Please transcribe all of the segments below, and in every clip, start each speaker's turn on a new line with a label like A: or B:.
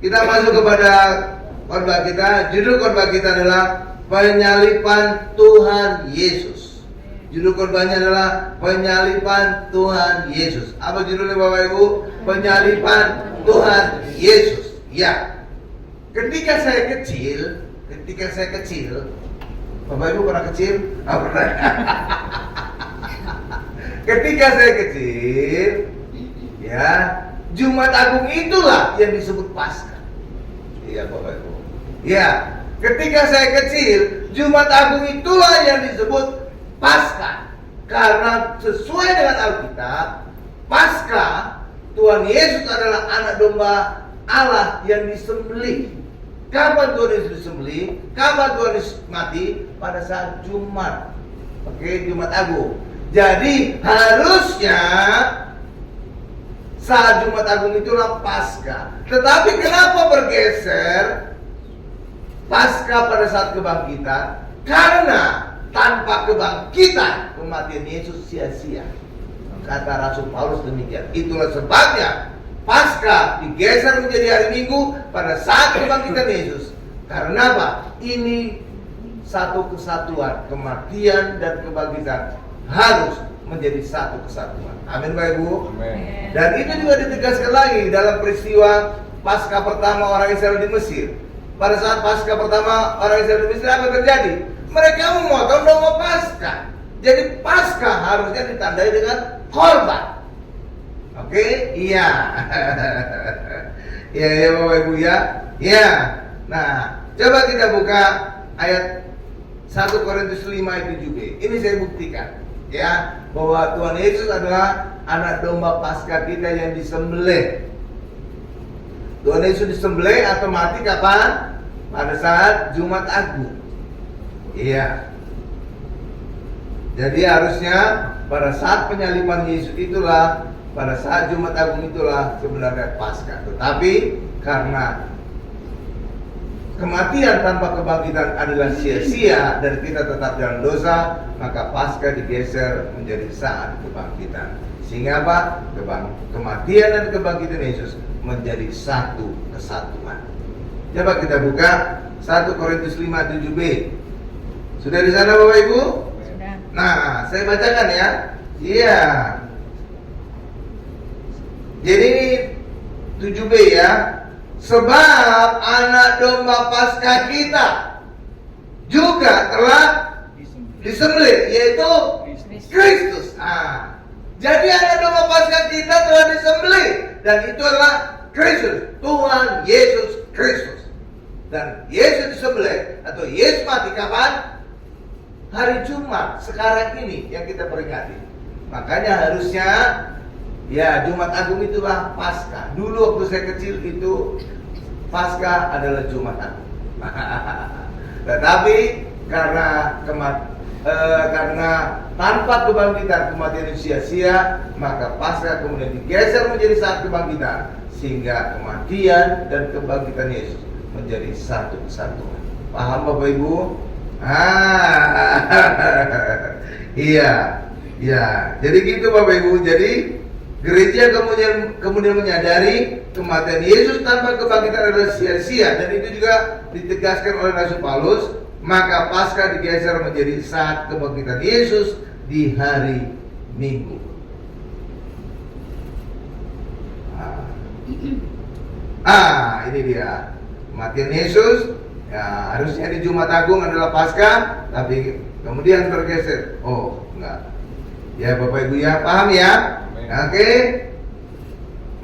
A: Kita masuk kepada khotbah kita. Judul khotbah kita adalah penyaliban Tuhan Yesus. Judul khotbahnya adalah penyaliban Tuhan Yesus. Apa judulnya Bapak Ibu? Penyaliban Tuhan Yesus. Ya. Ketika saya kecil, Bapak Ibu pernah kecil? Pernah. Ketika saya kecil, ya, Jumat Agung itulah yang disebut Paskah. Iya Bapak Ibu. Ya, ketika saya kecil, Jumat Agung itulah yang disebut Paskah. Karena sesuai dengan Alkitab, Paskah, Tuhan Yesus adalah anak domba Allah yang disembelih. Kapan Tuhan Yesus disembelih? Kapan Tuhan Yesus mati? Pada saat Jumat. Oke, Jumat Agung. Jadi harusnya saat Jumat Agung itulah Paskah. Tetapi kenapa bergeser Paskah pada saat kebangkitan? Karena tanpa kebangkitan kematian Yesus sia-sia. Kata Rasul Paulus demikian. Itulah sebabnya Paskah digeser menjadi hari Minggu pada saat kebangkitan Yesus. Karena apa? Ini satu kesatuan, kematian dan kebangkitan harus menjadi satu kesatuan. Amin Bapak Ibu.
B: Amin.
A: Dan itu juga ditegaskan lagi dalam peristiwa Paskah pertama orang Israel di Mesir. Pada saat Paskah pertama orang Israel di Mesir, apa terjadi? Mereka memotong domba Paskah. Jadi Paskah harusnya ditandai dengan korban. Oke? Iya. Iya Bapak Ibu ya. Iya. Nah, coba kita buka ayat 1 Korintus 5 ayat 7b. Ini saya buktikan ya bahwa Tuhan Yesus adalah anak domba Paskah kita yang disembelih. Tuhan Yesus disembelih atau mati kapan? Pada saat Jumat Agung. Iya. Jadi harusnya pada saat penyaliban Yesus itulah, pada saat Jumat Agung itulah sebenarnya Paskah. Tetapi karena kematian tanpa kebangkitan adalah sia-sia dan kita tetap dalam dosa, maka Paskah digeser menjadi saat kebangkitan. Sehingga apa? Kematian dan kebangkitan Yesus menjadi satu kesatuan. Coba kita buka 1 Korintus 5 7b. Sudah di sana Bapak Ibu?
B: Sudah.
A: Nah, saya bacakan ya. Iya. Jadi 7b ya. Sebab anak domba Paskah kita juga telah disembelih, yaitu Kristus. Jadi anak domba Paskah kita telah disembelih, dan itu adalah Kristus, Tuhan Yesus Kristus. Dan Yesus disembelih atau Yesus mati kapan? Hari Jumat sekarang ini yang kita peringati. Makanya harusnya ya Jumat Agung itulah Paskah. Dulu waktu saya kecil itu Paskah adalah Jumat Agung. Tetapi karena tanpa kebangkitan kematian sia-sia, maka Paskah kemudian digeser menjadi saat kebangkitan, sehingga kematian dan kebangkitan Yesus menjadi satu kesatuan. Paham Bapak Ibu? Iya. Ya, jadi gitu Bapak Ibu. Jadi gereja kemudian menyadari kematian Yesus tanpa kebangkitan adalah sia-sia, dan itu juga ditegaskan oleh Rasul Paulus. Maka Paskah digeser menjadi saat kebangkitan Yesus di hari Minggu. Ini dia kematian Yesus. Ya, harusnya di Jumat Agung adalah Paskah, tapi kemudian tergeser. Oh, enggak. Ya Bapak Ibu ya, paham ya? Oke.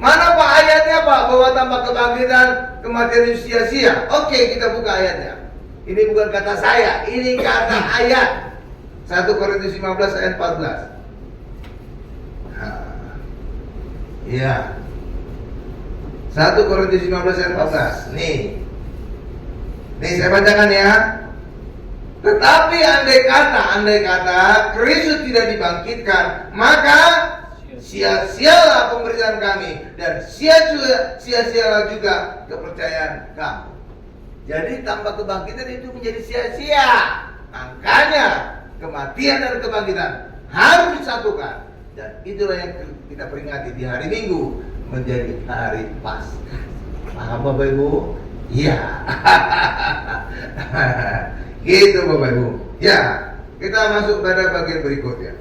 A: Mana Pak ayatnya Pak bahwa tanpa kebangkitan kematian sia-sia? Oke, kita buka ayatnya. Ini bukan kata saya, ini kata ayat. 1 Korintus 15 ayat 14. Iya. 1 Korintus 15 ayat 14. Nih saya bacakan ya. Tetapi andai kata Kristus tidak dibangkitkan, maka sia-sialah pemberitaan kami, dan sia-sialah juga kepercayaan kamu. Jadi tanpa kebangkitan itu menjadi sia-sia. Makanya kematian dan kebangkitan harus disatukan, dan itulah yang kita peringati di hari Minggu menjadi hari Paskah. Paham Bapak Ibu? Iya. Gitu Bapak Ibu. Ya, kita masuk pada bagian berikutnya.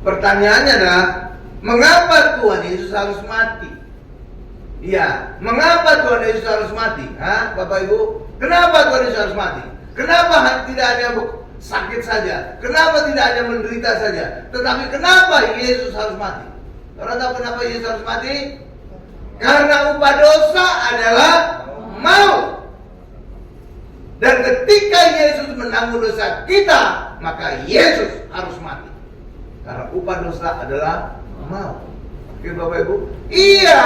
A: Pertanyaannya adalah, mengapa Tuhan Yesus harus mati? Ya, mengapa Tuhan Yesus harus mati? Hah, Bapak Ibu? Kenapa Tuhan Yesus harus mati? Kenapa tidak hanya sakit saja? Kenapa tidak hanya menderita saja? Tetapi kenapa Yesus harus mati? Saudara tahu kenapa Yesus harus mati? Karena upah dosa adalah maut. Dan ketika Yesus menanggung dosa kita, maka Yesus harus mati. Karena upah dosa adalah maut. Oke Bapak Ibu? Iya,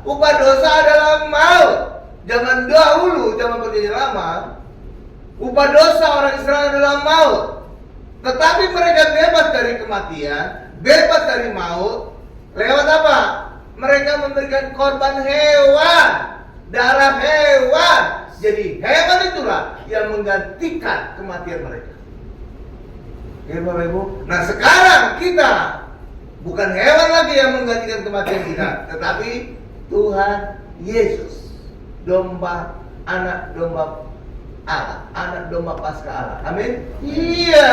A: upah dosa adalah maut. Zaman dahulu, zaman perjanjian lama, upah dosa orang Israel adalah maut. Tetapi mereka bebas dari kematian, bebas dari maut. Lewat apa? Mereka memberikan korban hewan, darah hewan. Jadi hewan itulah yang menggantikan kematian mereka. Oke Bapak Ibu? Nah sekarang kita bukan hewan lagi yang menggantikan kematian kita, tetapi Tuhan Yesus, domba, anak domba Allah, anak domba Paskah Allah. Amin. Iya.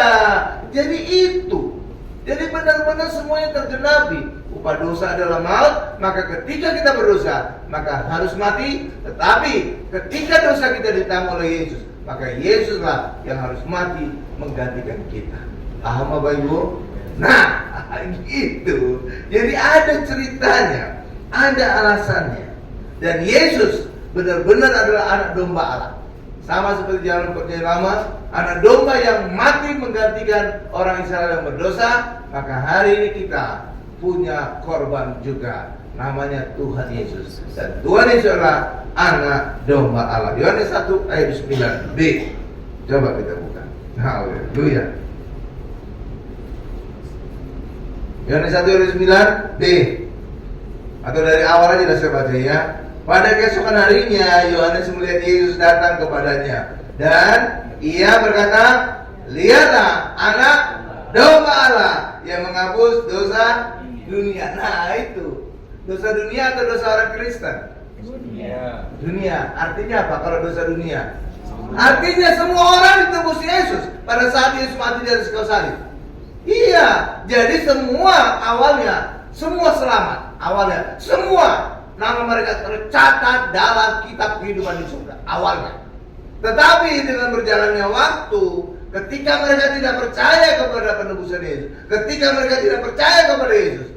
A: Jadi itu. Jadi benar-benar semuanya tergenapi. Upah dosa adalah maut, maka ketika kita berdosa, maka harus mati. Tetapi ketika dosa kita ditanggung oleh Yesus, maka Yesuslah yang harus mati menggantikan kita. Paham Bapak Ibu? Nah, gitu. Jadi ada ceritanya, ada alasannya. Dan Yesus benar-benar adalah anak domba Allah. Sama seperti zaman perjanjian lama, anak domba yang mati menggantikan orang Israel yang berdosa. Maka hari ini kita punya korban juga, namanya Tuhan Yesus. Dan Tuhan Yesus adalah anak domba Allah. Yohanes 1 ayat 9b. Coba kita buka. Haleluya. Yohanes 1 ayat 9b. Atau dari awal aja dah saya baca ya. Pada keesokan harinya Yohanes melihat Yesus datang kepadanya, dan ia berkata, lihatlah anak domba Allah yang menghapus dosa dunia. Nah itu, dosa dunia atau dosa orang Kristen? Dunia. Artinya apa kalau dosa dunia? Artinya semua orang ditebus Yesus pada saat Yesus mati di atas kayu salib. Iya, jadi semua awalnya, semua selamat. Awalnya, semua nama mereka tercatat dalam kitab kehidupan di surga awalnya. Tetapi dengan berjalannya waktu, ketika mereka tidak percaya kepada penebusan Yesus, ketika mereka tidak percaya kepada Yesus,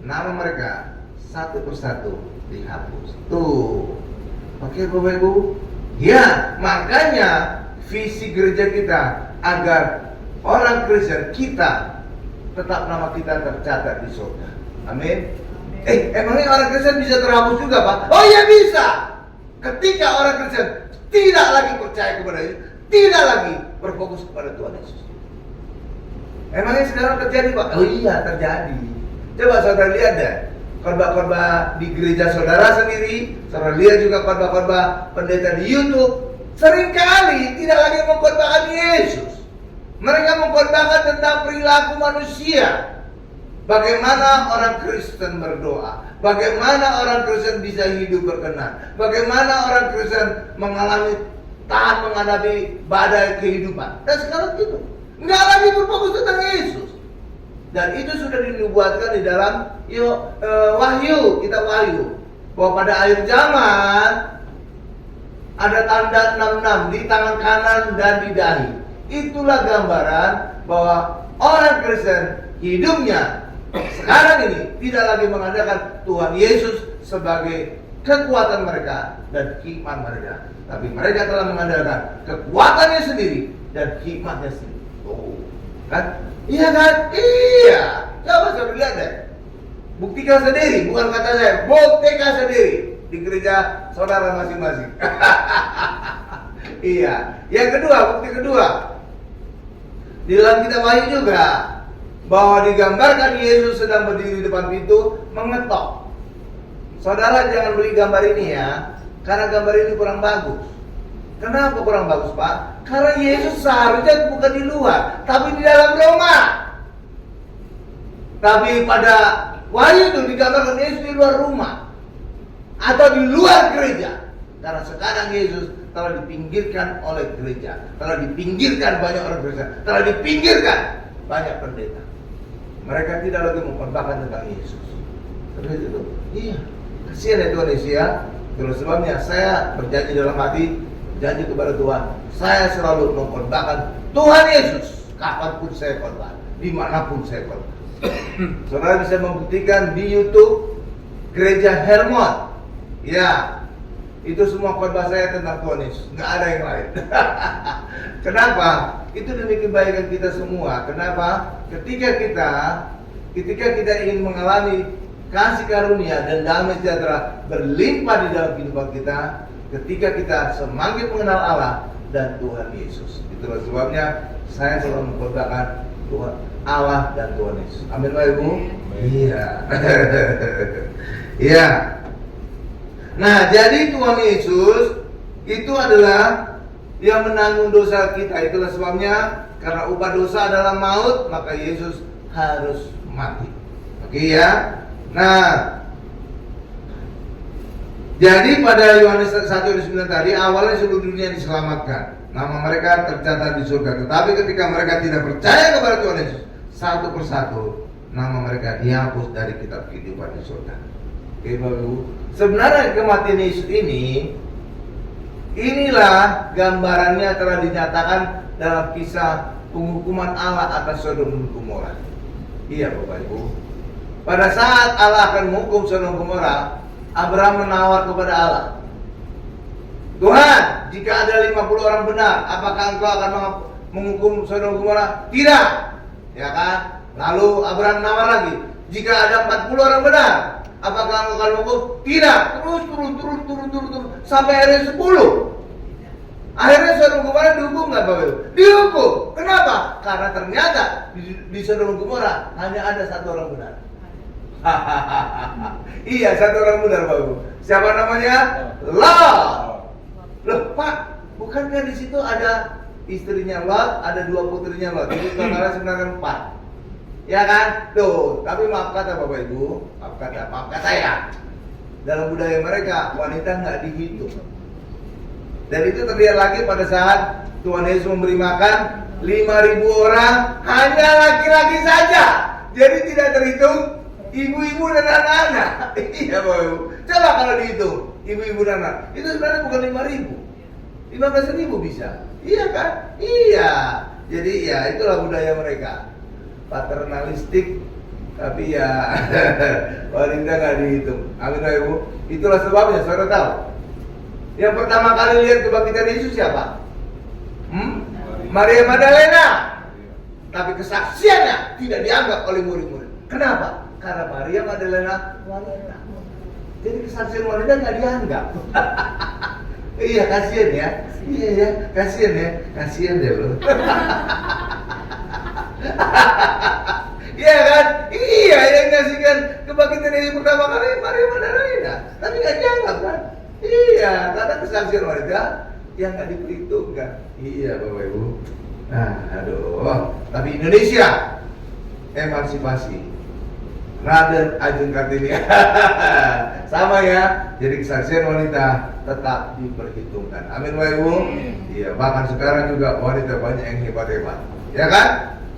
A: nama mereka satu persatu dihapus. Tuh, oke Bapak Ibu? Ya, makanya visi gereja kita agar orang Kristen kita tetap nama kita tercatat di surga. Amin. Emangnya orang Kristen bisa terhapus juga Pak? Oh ya bisa. Ketika orang Kristen tidak lagi percaya kepada Yesus, tidak lagi berfokus kepada Tuhan Yesus. Emangnya sekarang terjadi Pak? Oh iya terjadi. Coba saudara lihat deh, khotbah-khotbah di gereja saudara sendiri, saudara lihat juga khotbah-khotbah pendeta di YouTube, seringkali tidak lagi mengkhotbahkan Yesus. Mereka mengkhotbahkan tentang perilaku manusia. Bagaimana orang Kristen berdoa, bagaimana orang Kristen bisa hidup berkenan, bagaimana orang Kristen tahan menghadapi badai kehidupan. Dan sekarang itu nggak lagi berfokus tentang Yesus. Dan itu sudah dinubuatkan di dalam Wahyu, kitab Wahyu, bahwa pada akhir zaman ada tanda 66 di tangan kanan dan di dahi. Itulah gambaran bahwa orang Kristen hidupnya sekarang ini tidak lagi mengandalkan Tuhan Yesus sebagai kekuatan mereka dan hikmat mereka, tapi mereka telah mengandalkan kekuatannya sendiri dan hikmatnya sendiri. Oh, kan? Iya kan? Iya. Coba saya lihat deh. Buktikan sendiri, bukan kata saya. Buktikan sendiri di gereja saudara masing-masing. Iya. Yang kedua, bukti kedua, di dalam kitab Wahyu juga, bahwa digambarkan Yesus sedang berdiri di depan pintu mengetok. Saudara jangan beli gambar ini ya, karena gambar ini kurang bagus. Kenapa kurang bagus Pak? Karena Yesus seharusnya bukan di luar, tapi di dalam rumah. Tapi pada Wahyu itu digambarkan Yesus di luar rumah. atau di luar gereja. Karena sekarang Yesus telah dipinggirkan oleh gereja, telah dipinggirkan banyak orang gereja, telah dipinggirkan banyak pendeta. Mereka tidak lagi memperbakan tentang Yesus. Terus itu, iya, kasihan ya Tuhan Yesus ya. Itulah sebabnya saya berjanji dalam hati, janji kepada Tuhan, saya selalu memperbakan Tuhan Yesus kapanpun saya korban, dimanapun saya korban. Saudara bisa membuktikan di YouTube Gereja Hermon, ya, itu semua khotbah saya tentang Tuhan Yesus, nggak ada yang lain. Kenapa? Itu demi kebaikan kita semua. Kenapa? Ketika kita ingin mengalami kasih karunia dan damai sejahtera berlimpah di dalam kehidupan kita, ketika kita semakin mengenal Allah dan Tuhan Yesus. Itulah sebabnya saya selalu memperbakan Tuhan Allah dan Tuhan Yesus. Amin Bapak Ibu. Iya. Iya. Nah, jadi Tuhan Yesus itu adalah yang menanggung dosa kita. Itulah sebabnya karena upah dosa adalah maut, maka Yesus harus mati. Oke ya. Nah, jadi pada Yohanes 1:9 tadi, awalnya seluruh dunia diselamatkan, nama mereka tercatat di surga. Tetapi ketika mereka tidak percaya kepada Tuhan Yesus, satu persatu nama mereka dihapus dari kitab kehidupan di surga. Oke Bapak Ibu, sebenarnya kematian Yesus ini, inilah gambarannya telah dinyatakan dalam kisah penghukuman Allah atas Sodom dan Gomora. Iya Bapak Ibu. Pada saat Allah akan menghukum Sodom dan Gomora, Abraham menawar kepada Allah, Tuhan, jika ada 50 orang benar, apakah engkau akan menghukum Sodom dan Gomora? Tidak, ya kan? Lalu Abraham menawar lagi, jika ada 40 orang benar, apakah engkau akan menghukum? Tidak. Terus sampai akhirnya 10. Akhirnya Sodom dan Gomora dihukum nggak Bapak Ibu? Dihukum. Kenapa? Karena ternyata di Sodom dan Gomora hanya ada satu orang benar. Iya, satu orang benar Bapak Ibu. Siapa namanya? Lot. Loh Pak, bukankah di situ ada istrinya Lot, ada 2 putrinya Lot? Itu totalnya sebenarnya 4. Ya kan? Tuh, tapi maaf kata Bapak Ibu, maaf kata ya. Dalam budaya mereka, wanita nggak dihitung. Dan itu terlihat lagi pada saat Tuhan Yesus memberi makan 5.000 orang, hanya laki-laki saja. Jadi tidak terhitung ibu-ibu dan anak-anak. Iya Bapak Ibu. Coba kalau dihitung ibu-ibu dan anak, itu sebenarnya bukan 5.000, 15.000 bisa. Iya kan? Iya. Jadi ya itulah budaya mereka, paternalistik, tapi ya wanita nggak dihitung. Amin Bapak Ibu. Itulah sebabnya saudara tahu, yang pertama kali lihat kebangkitan Yesus siapa? Maria Magdalena. Tapi kesaksiannya tidak dianggap oleh murid-murid. Kenapa? Karena Maria Magdalena wanita. Jadi kesaksian wanita nggak dianggap. Iya, kasihan ya. Iya ya, kasihan ya. Kasihan deh lo. Iya kan? Iya, yang ngasihkan kebangkitan Yesus pertama kali Maria Magdalena. Tapi nggak dianggap kan? Iya, karena kesaksian wanita yang nggak diperhitungkan. Iya Bapak Ibu. Nah, aduh. Tapi Indonesia emansipasi. Raden Ajeng Kartini. Sama ya. Jadi kesaksian wanita tetap diperhitungkan. Amin Bapak Ibu. Iya, bahkan sekarang juga wanita banyak yang hebat-hebat. Ya kan?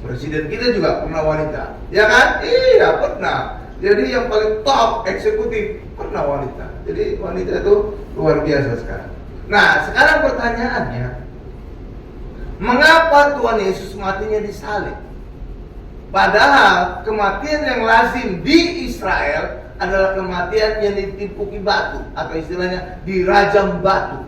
A: Presiden kita juga pernah wanita. Ya kan? Iya, pernah. Jadi yang paling top eksekutif pernah wanita. Jadi wanita itu luar biasa sekarang. Nah, sekarang pertanyaannya, mengapa Tuhan Yesus matinya disalib? Padahal kematian yang lazim di Israel adalah kematian yang ditimpuki batu, atau istilahnya dirajam batu.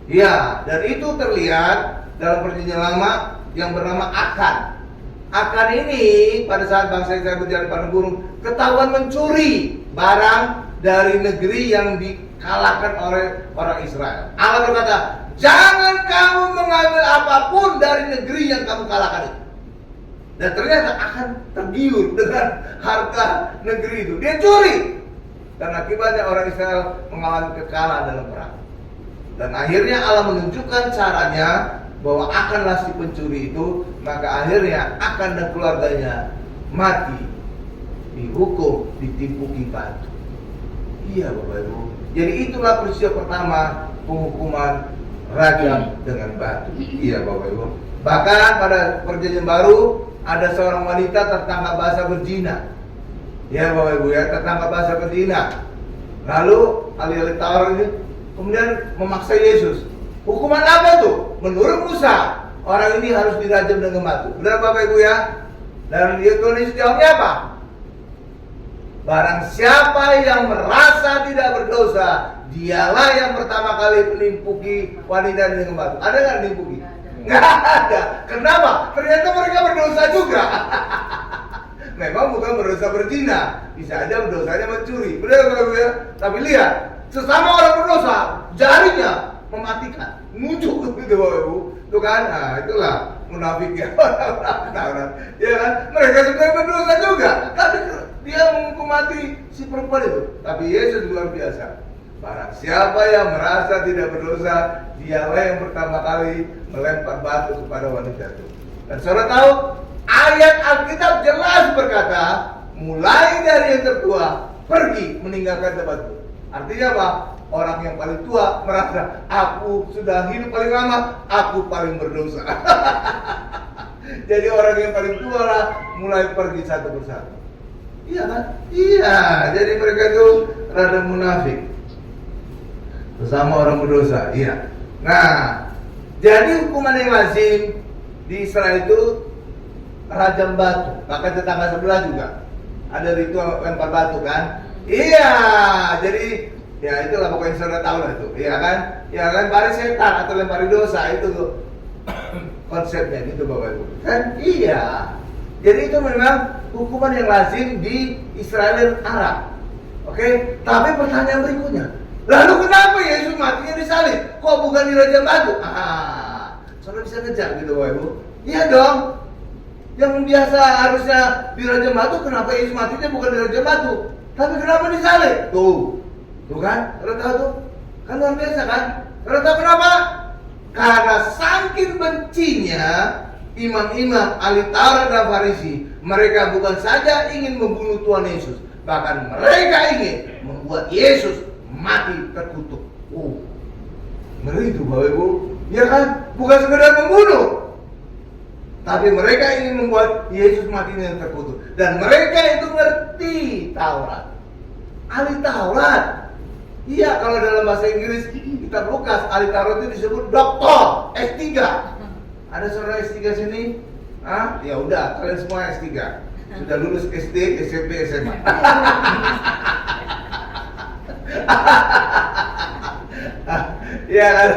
A: Ya, dan itu terlihat dalam perjanjian lama yang bernama Akan. Akan ini pada saat bangsa Israel berjalan padang gurun ketahuan mencuri barang dari negeri yang dikalahkan oleh orang Israel. Allah berkata, jangan kamu mengambil apapun dari negeri yang kamu kalahkan itu. Dan ternyata akan tergiur dengan harta negeri itu. Dia curi. Dan akibatnya orang Israel mengalami kekalahan dalam perang. Dan akhirnya Allah menunjukkan caranya bahwa akanlah si pencuri itu, maka akhirnya akan dan keluarganya mati, dihukum, ditimpuki batu. Iya Bapak Ibu. Jadi itulah peristiwa pertama penghukuman rajam dengan batu. Iya Bapak Ibu. Bahkan pada perjanjian baru ada seorang wanita tertangkap basah berzina. Ya Bapak Ibu ya, tertangkap basah berzina. Lalu ahli-ahli Taurat ini kemudian memaksa Yesus. Hukuman apa tuh? Menurut Musa, orang ini harus dirajam dengan batu. Benar Bapak Ibu ya? Dan Yesus jawabnya apa? Barang siapa yang merasa tidak berdosa, dialah yang pertama kali menimpuki wanita dengan batu. Ada nggak menimpuki? Nggak ada. Kenapa? Ternyata mereka berdosa juga. Memang bukan berdosa berzina, bisa aja berdosanya mencuri. Benar Bapak Ibu ya? Tapi lihat, sesama orang berdosa, jarinya mematikan, muncul gitu Bapak Ibu. Itu kan, nah itulah munafiknya. Ya kan? Mereka sebenarnya berdosa juga, tapi dia menghukum mati si perempuan itu. Tapi Yesus luar biasa. Barang siapa yang merasa tidak berdosa, dialah yang pertama kali melempar batu kepada wanita itu. Dan saudara tahu, ayat Alkitab jelas berkata, mulai dari yang tertua pergi meninggalkan tempat itu. Artinya apa? Orang yang paling tua merasa, aku sudah hidup paling lama, aku paling berdosa. Jadi orang yang paling tua lah mulai pergi satu persatu. Iya kan? Iya. Jadi mereka itu rada munafik bersama orang berdosa. Iya. Nah, jadi hukuman yang lazim di Israel itu rajam batu. Bahkan tetangga sebelah juga ada ritual lempar batu kan? Iya. Jadi ya itulah pokoknya saudara tahu lah itu. Iya kan? Ya lempari setan atau lempari dosa itu tuh konsepnya gitu Bapak Ibu. Kan? Iya. Jadi itu memang hukuman yang lazim di Israel dan Arab. Oke? Tapi pertanyaan berikutnya, lalu kenapa Yesus matinya disalib? Kok bukan dirajam batu? Saudara bisa ngejar gitu Bapak Ibu. Iya dong. Yang biasa harusnya dirajam batu, kenapa Yesus matinya bukan dirajam batu? Tapi kenapa disalib? Tuh kan? Saudara tahu tuh? Kan luar biasa kan? Saudara tahu kenapa? Karena saking bencinya imam-imam, ahli Taurat dan Farisi, mereka bukan saja ingin membunuh Tuhan Yesus, bahkan mereka ingin membuat Yesus mati terkutuk. Oh, ngeri itu Bapak Ibu. Ya kan? Bukan sekedar membunuh, tapi mereka ingin membuat Yesus matinya terkutuk. Dan mereka itu ngerti Taurat, ahli Taurat. Iya, kalau dalam bahasa Inggris kitab Lukas, ahli Taurat itu disebut doktor S3. Ada saudara S3 sini? Ya udah, kalian semua S3. Sudah lulus SD, SMP, SMA. Ya kan,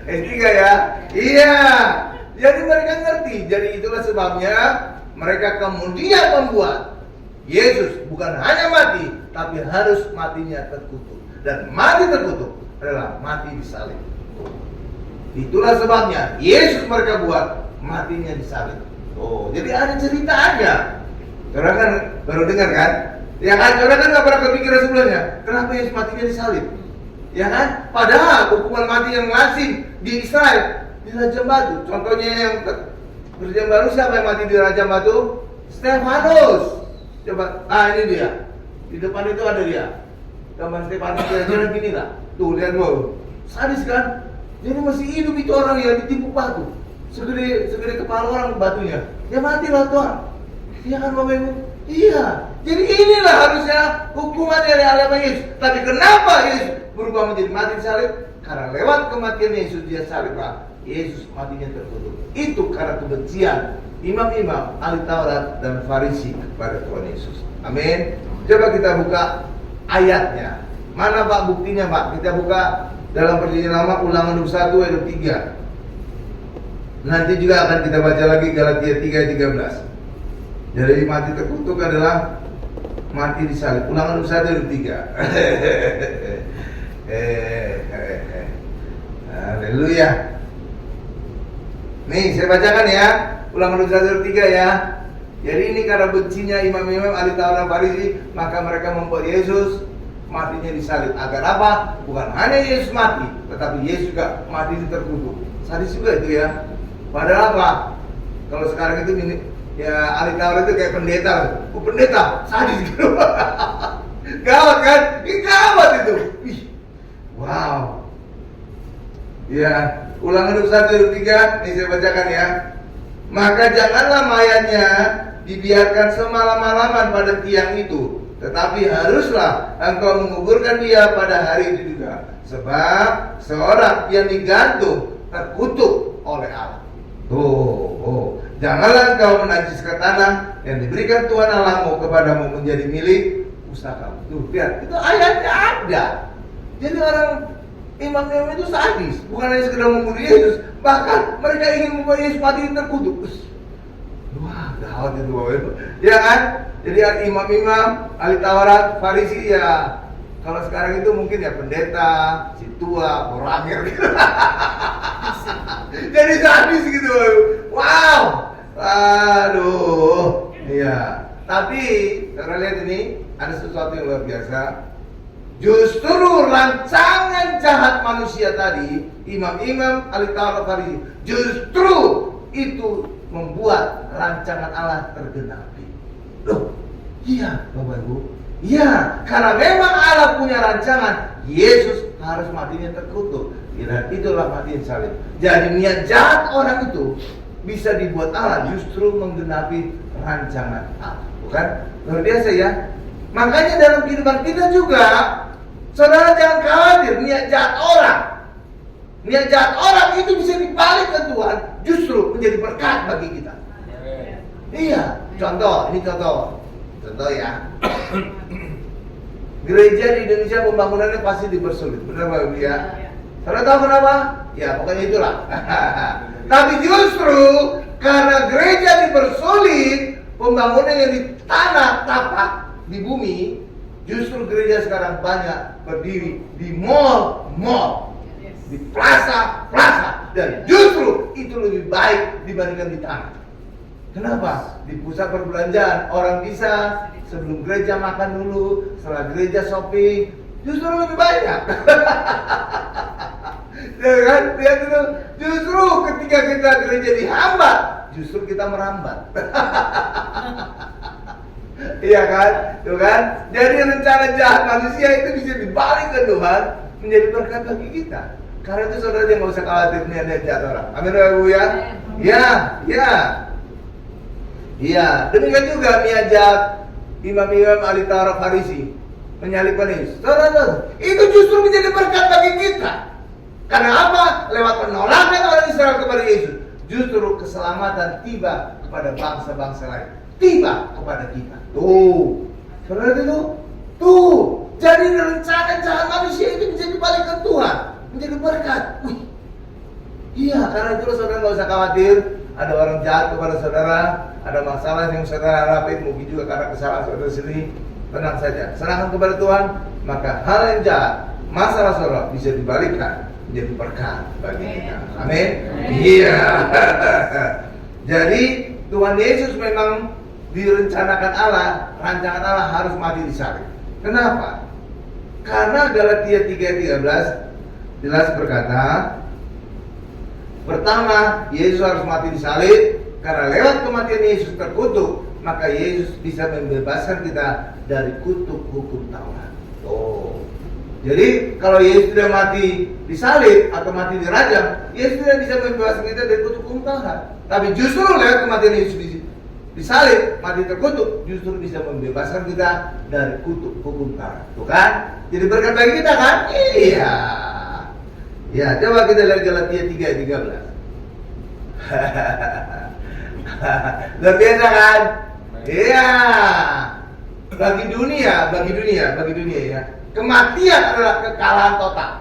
A: S3 ya? Iya. Jadi mereka ngerti. Jadi itulah sebabnya mereka kemudian membuat Yesus bukan hanya mati, tapi harus matinya terkutuk. Dan mati terkutuk adalah mati disalib. Itulah sebabnya Yesus mereka buat matinya disalib. Oh, jadi ada cerita aja. Saudara kan baru dengar kan? Ya kan, saudara kan nggak pernah kepikiran sebelumnya. Kenapa Yesus matinya disalib? Ya kan? Padahal hukuman mati yang lazim di Israel dirajam batu. Contohnya yang perjanjian baru siapa yang mati dirajam batu? Stefanus. Coba, ini dia. Di depan itu ada dia. Gambar Stefanus kira-kira gini lah. Tuh lihat dulu. Sadis kan? Jadi masih hidup itu orang yang ditipu batu. Segede kepala orang batunya. Ya matilah Tuhan. Iya kan Bapak Ibu? Iya. Jadi inilah harusnya hukuman dari Allah Yesus. Tapi kenapa Yesus berubah menjadi mati salib? Karena lewat kematian Yesus dia salib. Yesus matinya terkutuk. Itu karena kebencian imam-imam, ahli Taurat dan Farisi kepada Tuhan Yesus. Amin. Coba kita buka ayatnya. Mana Pak buktinya Pak? Kita buka dalam perjanjian lama Ulangan 21 ayat 3. Nanti juga akan kita baca lagi Galatia 3 ayat 13. Jadi mati terkutuk adalah mati disalib. Ulangan 21 ayat 3. Haleluya. Nih saya bacakan ya. Ulangan 21 ayat 3 ya. Jadi ini karena bencinya imam-imam, ahli Taurat dan Farisi, maka mereka membuat Yesus matinya disalib. Agar apa? Bukan hanya Yesus mati, tetapi Yesus juga mati terkutuk. Sadis juga itu ya. Padahal apa? Kalau sekarang itu ya ahli Taurat itu kayak pendeta. Pendeta sadis gitu. Gawat kan? Ini gawat itu. Wih. Wow. Ya, Ulangan 21:23, ini saya bacakan ya. Maka janganlah mayatnya dibiarkan semalam-malaman pada tiang itu, tetapi haruslah engkau menguburkan dia pada hari itu juga. Sebab seorang yang digantung terkutuk oleh Allah. Janganlah engkau menajiskan tanah yang diberikan Tuhan Allahmu kepadamu menjadi milik usahamu. Tuh, lihat, itu ayatnya ada. Jadi orang imam-imam itu sadis, bukan hanya sekedar membunuh Yesus, bahkan mereka ingin membuat Yesus mati terkutuk. Wah, gawat itu Bapak Ibu. Ya kan? Jadi imam-imam, ahli Taurat, Farisi ya. Kalau sekarang itu mungkin ya pendeta, si tua, korangir gitu. Jadi sadis gitu. Wow. Aduh. Iya. Tapi saudara lihat ini, ada sesuatu yang luar biasa. Justru rancangan jahat manusia tadi, imam-imam, ahli Taurat, Farisi, justru itu membuat rancangan Allah tergenapi. Loh, iya Bapak Ibu. Iya, karena memang Allah punya rancangan, Yesus harus matinya terkutuk. Dan itulah mati salib. Jadi niat jahat orang itu bisa dibuat Allah justru menggenapi rancangan Allah. Bukan? Luar biasa ya. Makanya dalam kehidupan kita juga, saudara jangan khawatir niat jahat orang. Niat jahat orang itu bisa dibalik ke Tuhan, justru menjadi berkat bagi kita. Iya, ini contoh ya. Gereja di Indonesia pembangunannya pasti dipersulit, benar Pak Ibu ya? Saudara tahu kenapa? Ya pokoknya itulah. Tapi justru karena gereja dipersulit, pembangunan yang di tanah tapak di bumi, justru gereja sekarang banyak berdiri di mall, di plaza, dan justru itu lebih baik dibandingkan di tanah. Kenapa? Di pusat perbelanjaan orang bisa sebelum gereja makan dulu, setelah gereja shopping, justru lebih banyak. Ya kan? Lihat itu, justru ketika kita gereja dihambat, justru kita merambat. Iya kan? Tuh kan? Jadi rencana jahat manusia itu bisa dibalik ke Tuhan menjadi berkat bagi kita. Karena itu saudara jangan usah khawatir niat jahat orang. Amin ya Bu ya? Iya, demikian juga niat jahat imam-imam ahli Taurat Farisi menyalibkan Yesus. Saudara, itu justru menjadi berkat bagi kita. Karena apa? Lewat penolakan orang Israel kepada Yesus, justru keselamatan tiba kepada bangsa-bangsa lain, tiba kepada kita. Tuh, saudara itu, tuh. Jadi rencana jahat manusia itu bisa dibalikkan Tuhan menjadi berkat. Iya, karena itu saudara nggak usah khawatir. Ada orang jahat kepada saudara, ada masalah yang saudara hadapi, mungkin juga karena kesalahan saudara sendiri. Tenang saja, serahkan kepada Tuhan, maka hal yang jahat, masalah saudara bisa dibalikkan menjadi berkat bagi kita. Amin. Iya. Jadi Tuhan Yesus memang direncanakan Allah, rancangan Allah harus mati di salib. Kenapa? Karena Galatia 3:13 jelas berkata, pertama, Yesus harus mati di salib karena lewat kematian Yesus terkutuk, maka Yesus bisa membebaskan kita dari kutuk hukum Taurat. Jadi kalau Yesus tidak mati di salib atau mati di rajam, Yesus tidak bisa membebaskan kita dari kutuk hukum Taurat. Tapi justru lewat kematian Yesus di salib, mati terkutuk, justru bisa membebaskan kita dari kutuk hukum Taurat. Bukan? Jadi berkat bagi kita kan? Iya. Ya, coba kita lihat Galatia 3:13. Luar biasa kan? Iya. Bagi dunia ya. Kematian adalah kekalahan total.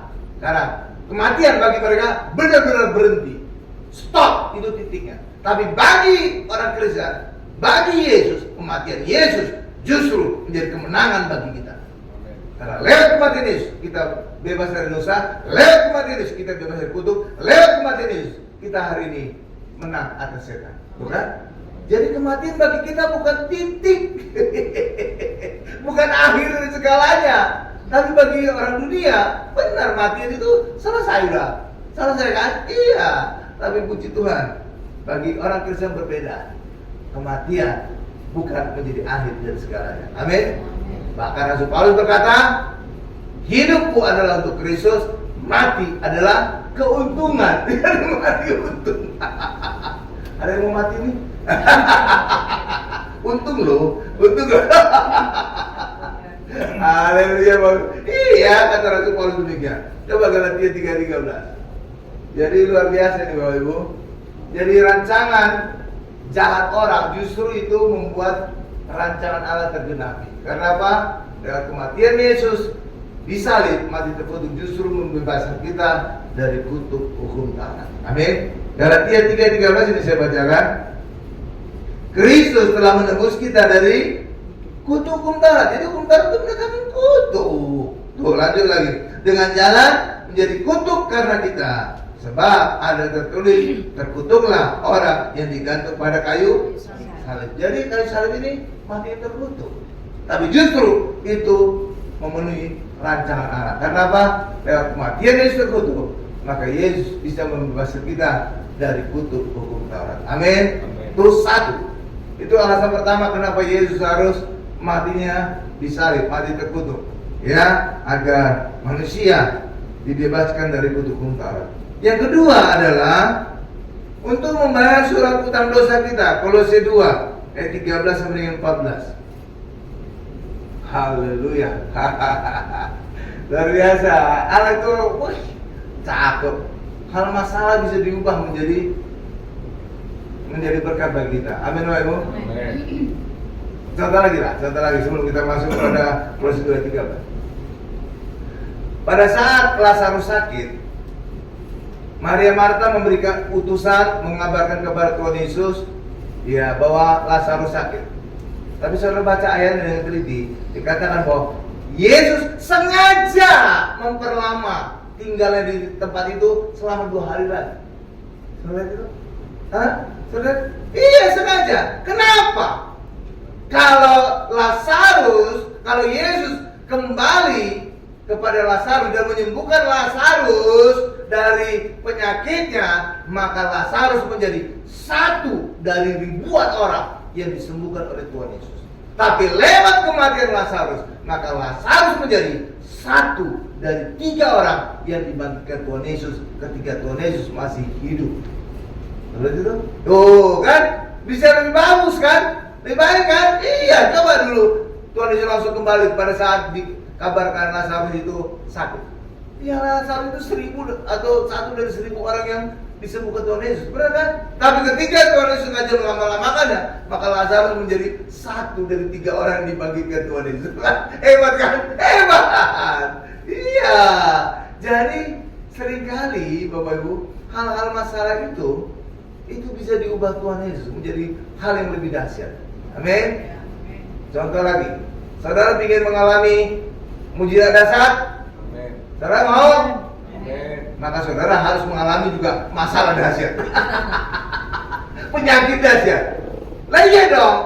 A: Karena kematian bagi mereka benar-benar berhenti. Stop, itu titiknya. Tapi bagi orang Kristen, bagi Yesus, kematian Yesus justru menjadi kemenangan bagi kita. Karena lewat kematian Yesus kita bebas dari dosa, lewat kematian Yesus kita bebas dari kutuk, lewat kematian Yesus kita hari ini menang atas setan. Bukan? Jadi kematian bagi kita bukan titik, bukan akhir dari segalanya. Tapi bagi orang dunia, benar mati itu selesai udah. Selesai kan? Iya. Tapi puji Tuhan, bagi orang Kristen berbeda. Kematian bukan menjadi akhir dari segalanya. Amin. Bahkan Rasul Paulus berkata, hidupku adalah untuk Kristus, mati adalah keuntungan. Mati untung. Ada yang mau mati nih? Untung loh. Haleluya. Iya, kata Rasul Paulus demikian. Coba Galatia 3:13. Jadi luar biasa nih Bapak Ibu. Jadi rancangan jahat orang justru itu membuat rancangan Allah tergenapi. Karena apa? Dengan kematian Yesus disalib, mati terkutuk, justru membebaskan kita dari kutuk hukum Taurat. Amin. Galatia 3:13 ini saya bacakan. Kristus telah menebus kita dari kutuk hukum Taurat. Jadi hukum Taurat itu menegakkan kutuk. Tuh lanjut lagi. Dengan jalan menjadi kutuk karena kita. Sebab ada tertulis, terkutuklah orang yang digantung pada kayu salib. Jadi kayu salib ini mati terkutuk. Tapi justru itu memenuhi rancangan Allah. Karena apa? Lewat kematian Yesus terkutuk, maka Yesus bisa membebaskan kita dari kutuk hukum Taurat. Amin. Terus satu. Itu alasan pertama kenapa Yesus harus matinya disalib, mati terkutuk. Ya, agar manusia dibebaskan dari kutuk hukum Taurat. Yang kedua adalah untuk membayar surat utang dosa kita. Kolose 2 ayat 13 sampai 14. Haleluya. Luar biasa. Allah itu cakep. Hal masalah bisa diubah menjadi berkat bagi kita. Amin Bapak Ibu. Contoh lagi sebelum kita masuk pada Kolose 2:13. Pada saat Lazarus sakit, Maria Marta memberikan utusan mengabarkan kepada Tuhan Yesus ya bahwa Lazarus sakit. Tapi saudara baca ayatnya dengan teliti, dikatakan bahwa Yesus sengaja memperlama tinggalnya di tempat itu selama 2 hari lagi. Saudara itu? Hah? Saudara? Iya sengaja. Kenapa? Kalau Yesus kembali kepada Lazarus dan menyembuhkan Lazarus dari penyakitnya, maka Lazarus menjadi satu dari ribuan orang yang disembuhkan oleh Tuhan Yesus. Tapi lewat kematian Lazarus, maka Lazarus menjadi satu dari 3 orang yang dibangkitkan Tuhan Yesus ketika Tuhan Yesus masih hidup. Betul itu? Tuh kan, bisa lebih bagus kan? Lebih baik kan? Iya, coba dulu Tuhan Yesus langsung kembali pada saat dikabarkan Lazarus itu sakit. Ya Lazarus itu 1000 atau 1 dari 1000 orang yang disembuhkan Tuhan Yesus, benar kan? Tapi ketika Tuhan Yesus sengaja melama-lamakannya, maka Lazarus menjadi 1 dari 3 orang yang dibangkitkan Tuhan Yesus. Hebat kan? Hebat. Iya. Jadi seringkali Bapak Ibu, hal-hal masalah itu bisa diubah Tuhan Yesus menjadi hal yang lebih dahsyat. Amin. Contoh lagi, saudara ingin mengalami mujizat dahsyat? Saudara mau? Maka saudara harus mengalami juga masalah dahsyat. Penyakit dahsyat. Lah iya dong.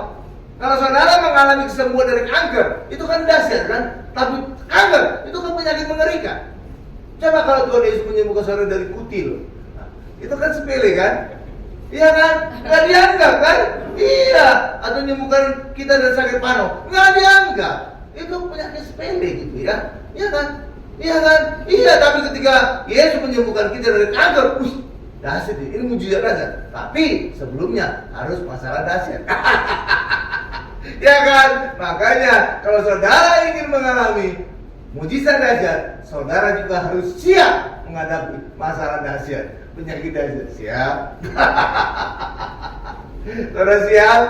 A: Kalau saudara mengalami kesembuhan dari kanker, itu kan dahsyat kan? Tapi kanker itu kan penyakit mengerikan. Coba kalau Tuhan Yesus menyembuhkan saudara dari kutil, itu kan sepele kan? Iya kan? Nggak dianggap kan? Iya. Atau menyembuhkan kita dari sakit paru, nggak dianggap. Itu penyakit sepele gitu ya. Iya kan? Iya kan? Iya, tapi ketika Yesus menyembuhkan kita dari kanker, dahsyat ini mujizat dahsyat. Tapi sebelumnya harus masalah dahsyat. Ya kan? Makanya kalau saudara ingin mengalami mujizat dahsyat, saudara juga harus siap menghadapi masalah dahsyat, penyakit dahsyat. Siap? Saudara siap?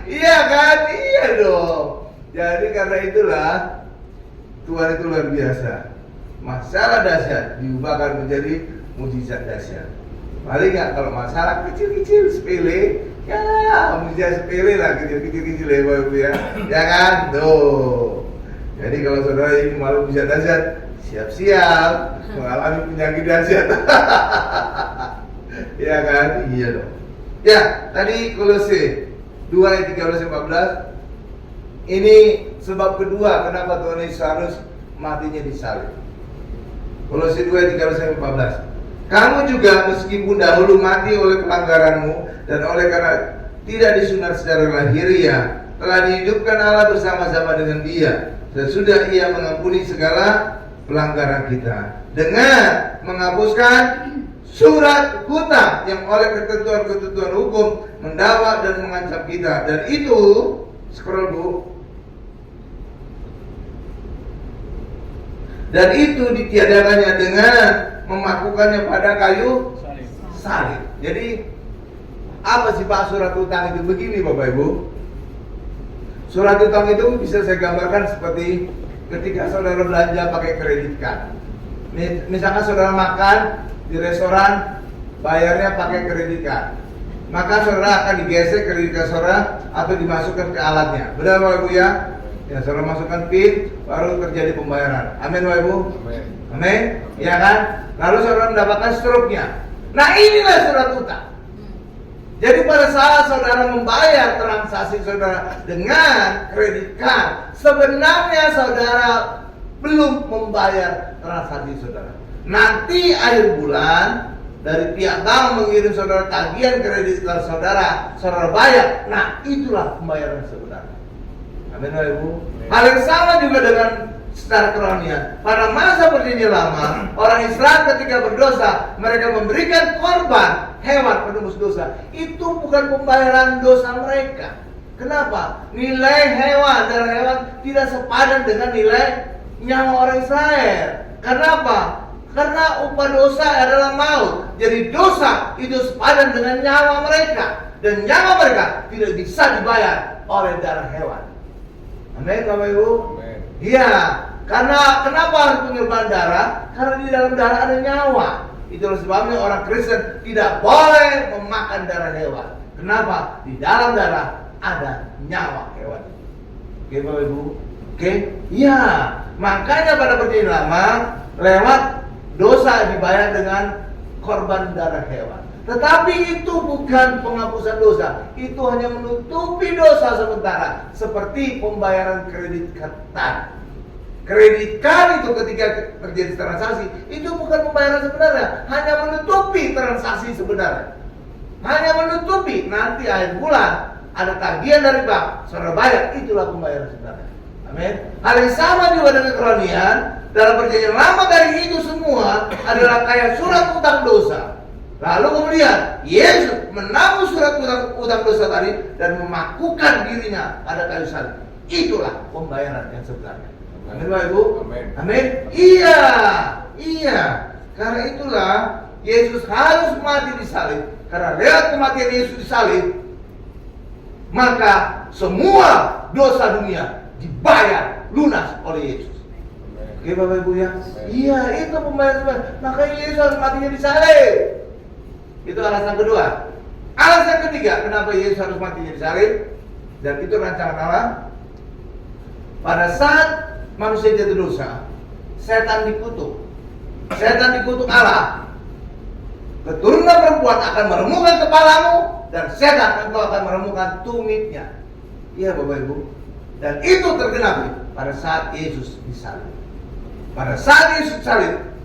A: Iya kan? Iya dong. Jadi karena itulah Tuhan itu luar biasa. Masalah dahsyat diubahkan menjadi mujizat dahsyat. Paling nggak kalau masalah kecil-kecil sepele, ya mujizat sepele lah, kecil-kecil ya Bapak Ibu ya. Ya kan? Tuh. Jadi kalau saudara ingin malu mujizat dahsyat, siap-siap mengalami penyakit dahsyat. Ya kan? Iya dong. Ya, tadi Kolose 2 ayat 13-14. Ini sebab kedua kenapa Tuhan Yesus harus matinya disalib. Kolose 2 ayat 13-14. Kamu juga meskipun dahulu mati oleh pelanggaranmu dan oleh karena tidak disunat secara lahiriah, telah dihidupkan Allah bersama-sama dengan Dia sesudah Ia mengampuni segala pelanggaran kita dengan menghapuskan surat hutang yang oleh ketentuan-ketentuan hukum mendakwa dan mengancam kita. Dan itu, scroll Bu. Dan itu ditiadakannya dengan memakukannya pada kayu salib. Jadi apa sih Pak surat hutang itu? Begini Bapak Ibu. Surat hutang itu bisa saya gambarkan seperti ketika saudara belanja pakai kredit card. Misalkan saudara makan di restoran, bayarnya pakai kredit card. Maka saudara akan digesek kredit card saudara atau dimasukkan ke alatnya. Benar Bapak Ibu ya? Ya, saudara masukkan PIN, baru terjadi pembayaran. Amin Bapak Ibu?
B: Amin.
A: Amin? Ya kan? Lalu saudara mendapatkan struknya. Nah inilah surat hutang. Jadi pada saat saudara membayar transaksi saudara dengan kredit card, sebenarnya saudara belum membayar transaksi saudara. Nanti akhir bulan dari pihak bank mengirim saudara tagihan kredit card saudara, saudara bayar. Nah itulah pembayaran sebenarnya. Amin Bapak Ibu. Hal yang sama juga dengan secara kerohanian. Pada masa perjanjian lama, orang Israel ketika berdosa, mereka memberikan korban hewan penembus dosa. Itu bukan pembayaran dosa mereka. Kenapa? Nilai hewan, darah hewan tidak sepadan dengan nilai nyawa orang Israel. Kenapa? Karena upah dosa adalah maut. Jadi dosa itu sepadan dengan nyawa mereka. Dan nyawa mereka tidak bisa dibayar oleh darah hewan. Amin Bapak Ibu? Iya, karena kenapa harus penyerbuan darah? Karena di dalam darah ada nyawa. Itulah sebabnya orang Kristen tidak boleh memakan darah hewan. Kenapa? Di dalam darah ada nyawa hewan. Oke Bapak Ibu? Oke? Iya, makanya pada perjanjian lama lewat dosa dibayar dengan korban darah hewan. Tetapi itu bukan penghapusan dosa. Itu hanya menutupi dosa sementara. Seperti pembayaran kredit card. Kredit card itu ketika terjadi transaksi, itu bukan pembayaran sebenarnya. Hanya menutupi transaksi sebenarnya. Hanya menutupi. Nanti akhir bulan ada tagihan dari bank, saudara bayar. Itulah pembayaran sebenarnya. Amin. Hal yang sama juga dengan kerohanian. Dalam perjanjian lama dari itu semua adalah kayak surat utang dosa. Lalu kemudian Yesus menanggung surat utang dosa tadi dan memakukan dirinya pada kayu salib. Itulah pembayaran yang sebenarnya. Amin Bapak Ibu?
B: Amin.
A: Amin. Iya. Iya. Karena itulah Yesus harus mati di salib. Karena lewat kematian Yesus di salib, maka semua dosa dunia dibayar lunas oleh Yesus. Oke Bapak Ibu ya? Iya, itu pembayaran. Makanya Yesus harus matinya di salib. Itu alasan kedua. Alasan ketiga, kenapa Yesus harus matinya di salib? Dan itu rancangan Allah. Pada saat manusia jatuh dosa, setan dikutuk. Setan dikutuk Allah. Keturunan perempuan akan meremukkan kepalamu dan setan akan meremukkan tumitnya. Iya Bapak Ibu. Dan itu tergenapi pada saat Yesus disalib. Pada saat Yesus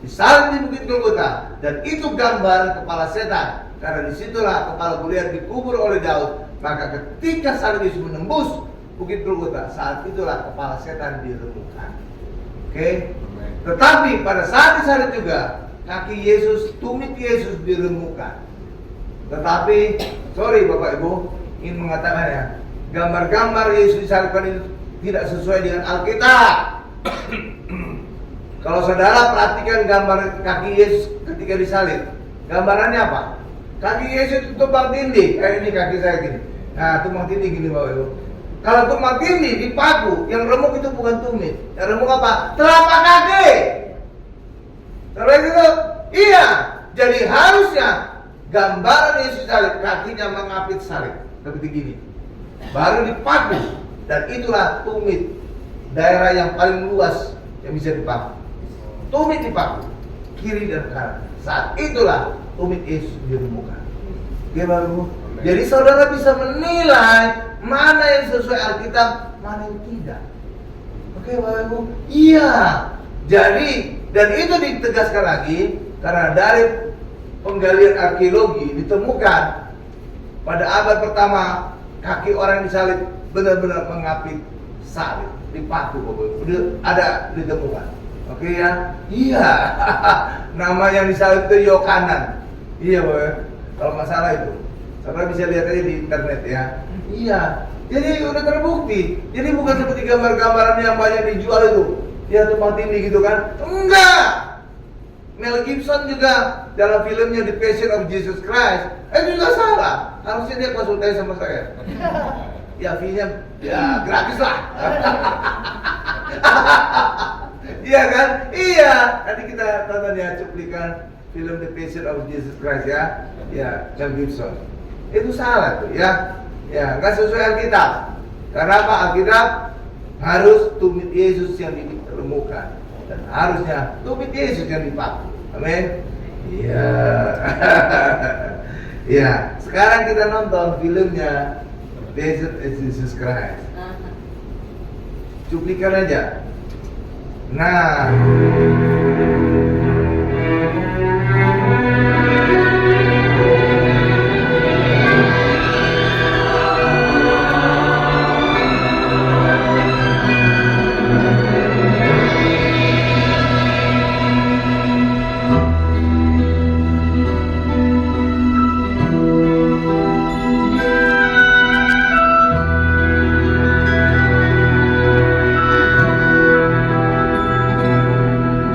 A: disalib di Bukit Golgota, dan itu gambar kepala setan. Karena disitulah kepala Goliat dikubur oleh Daud. Maka ketika salib Yesus menembus Bukit Golgota, saat itulah kepala setan diremukkan. Oke? Tetapi pada saat disalib juga kaki Yesus, tumit Yesus diremukkan. Tetapi, sorry Bapak Ibu, ingin mengatakan ya, gambar-gambar Yesus disalibkan itu tidak sesuai dengan Alkitab. Kalau saudara perhatikan gambar kaki Yesus ketika disalib, gambarannya apa? Kaki Yesus itu tumpang tindih, kayak ini kaki saya gini. Nah, tumpang tindih gini Bapak Ibu. Kalau tumpang tindih dipaku, yang remuk itu bukan tumit. Yang remuk apa? Telapak kaki. Terus itu, iya. Jadi harusnya gambaran Yesus salib, kakinya mengapit salib seperti gini. Baru dipaku, dan itulah tumit, daerah yang paling luas yang bisa dipaku. Tumit dipaku, kiri dan kanan. Saat itulah tumit Yesus diremukkan. Oke Bapak Ibu. Jadi saudara bisa menilai mana yang sesuai Alkitab, mana yang tidak. Oke Bapak Ibu. Iya. Jadi dan itu ditegaskan lagi karena dari penggalian arkeologi ditemukan pada abad pertama kaki orang yang disalib benar-benar mengapit salib, dipaku, udah ada ditemukan. Oke ya, iya. Nama yang disalib itu Yohanan. Iya, boy. Kalau masalah itu, saudara bisa lihat aja di internet ya. Iya. Jadi udah terbukti. Jadi bukan seperti gambar-gambaran yang banyak dijual itu. Ya tempat ini gitu kan? Enggak. Mel Gibson juga dalam filmnya The Passion of Jesus Christ, juga salah. Harusnya dia konsultasi sama saya. Ya fee-nya ya gratis lah. Iya kan? Iya. Nanti kita tonton ya cuplikan film The Passion of Jesus Christ ya. Ya, Mel Gibson. Itu salah tuh ya. Ya, nggak sesuai Alkitab. Karena apa? Alkitab harus tumit Yesus yang ditemukan dan harusnya tumit Yesus yang dipaku. Amin. Iya. Ya, sekarang kita nonton filmnya Passion of Jesus Christ. Cuplikan aja. Nah,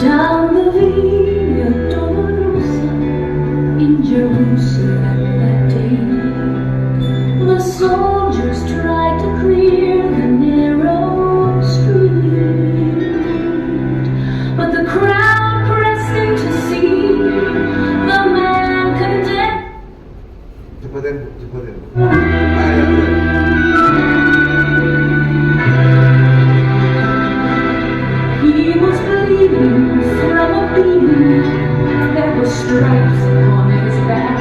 B: down the Via Dolorosa in Jerusalem that day, the soldiers tried to clear the narrow street, but the crowd pressed in to see the man condemned.
A: cepetin, cepetin. Ayo.
B: He was bleeding from a beating. There were stripes upon his back.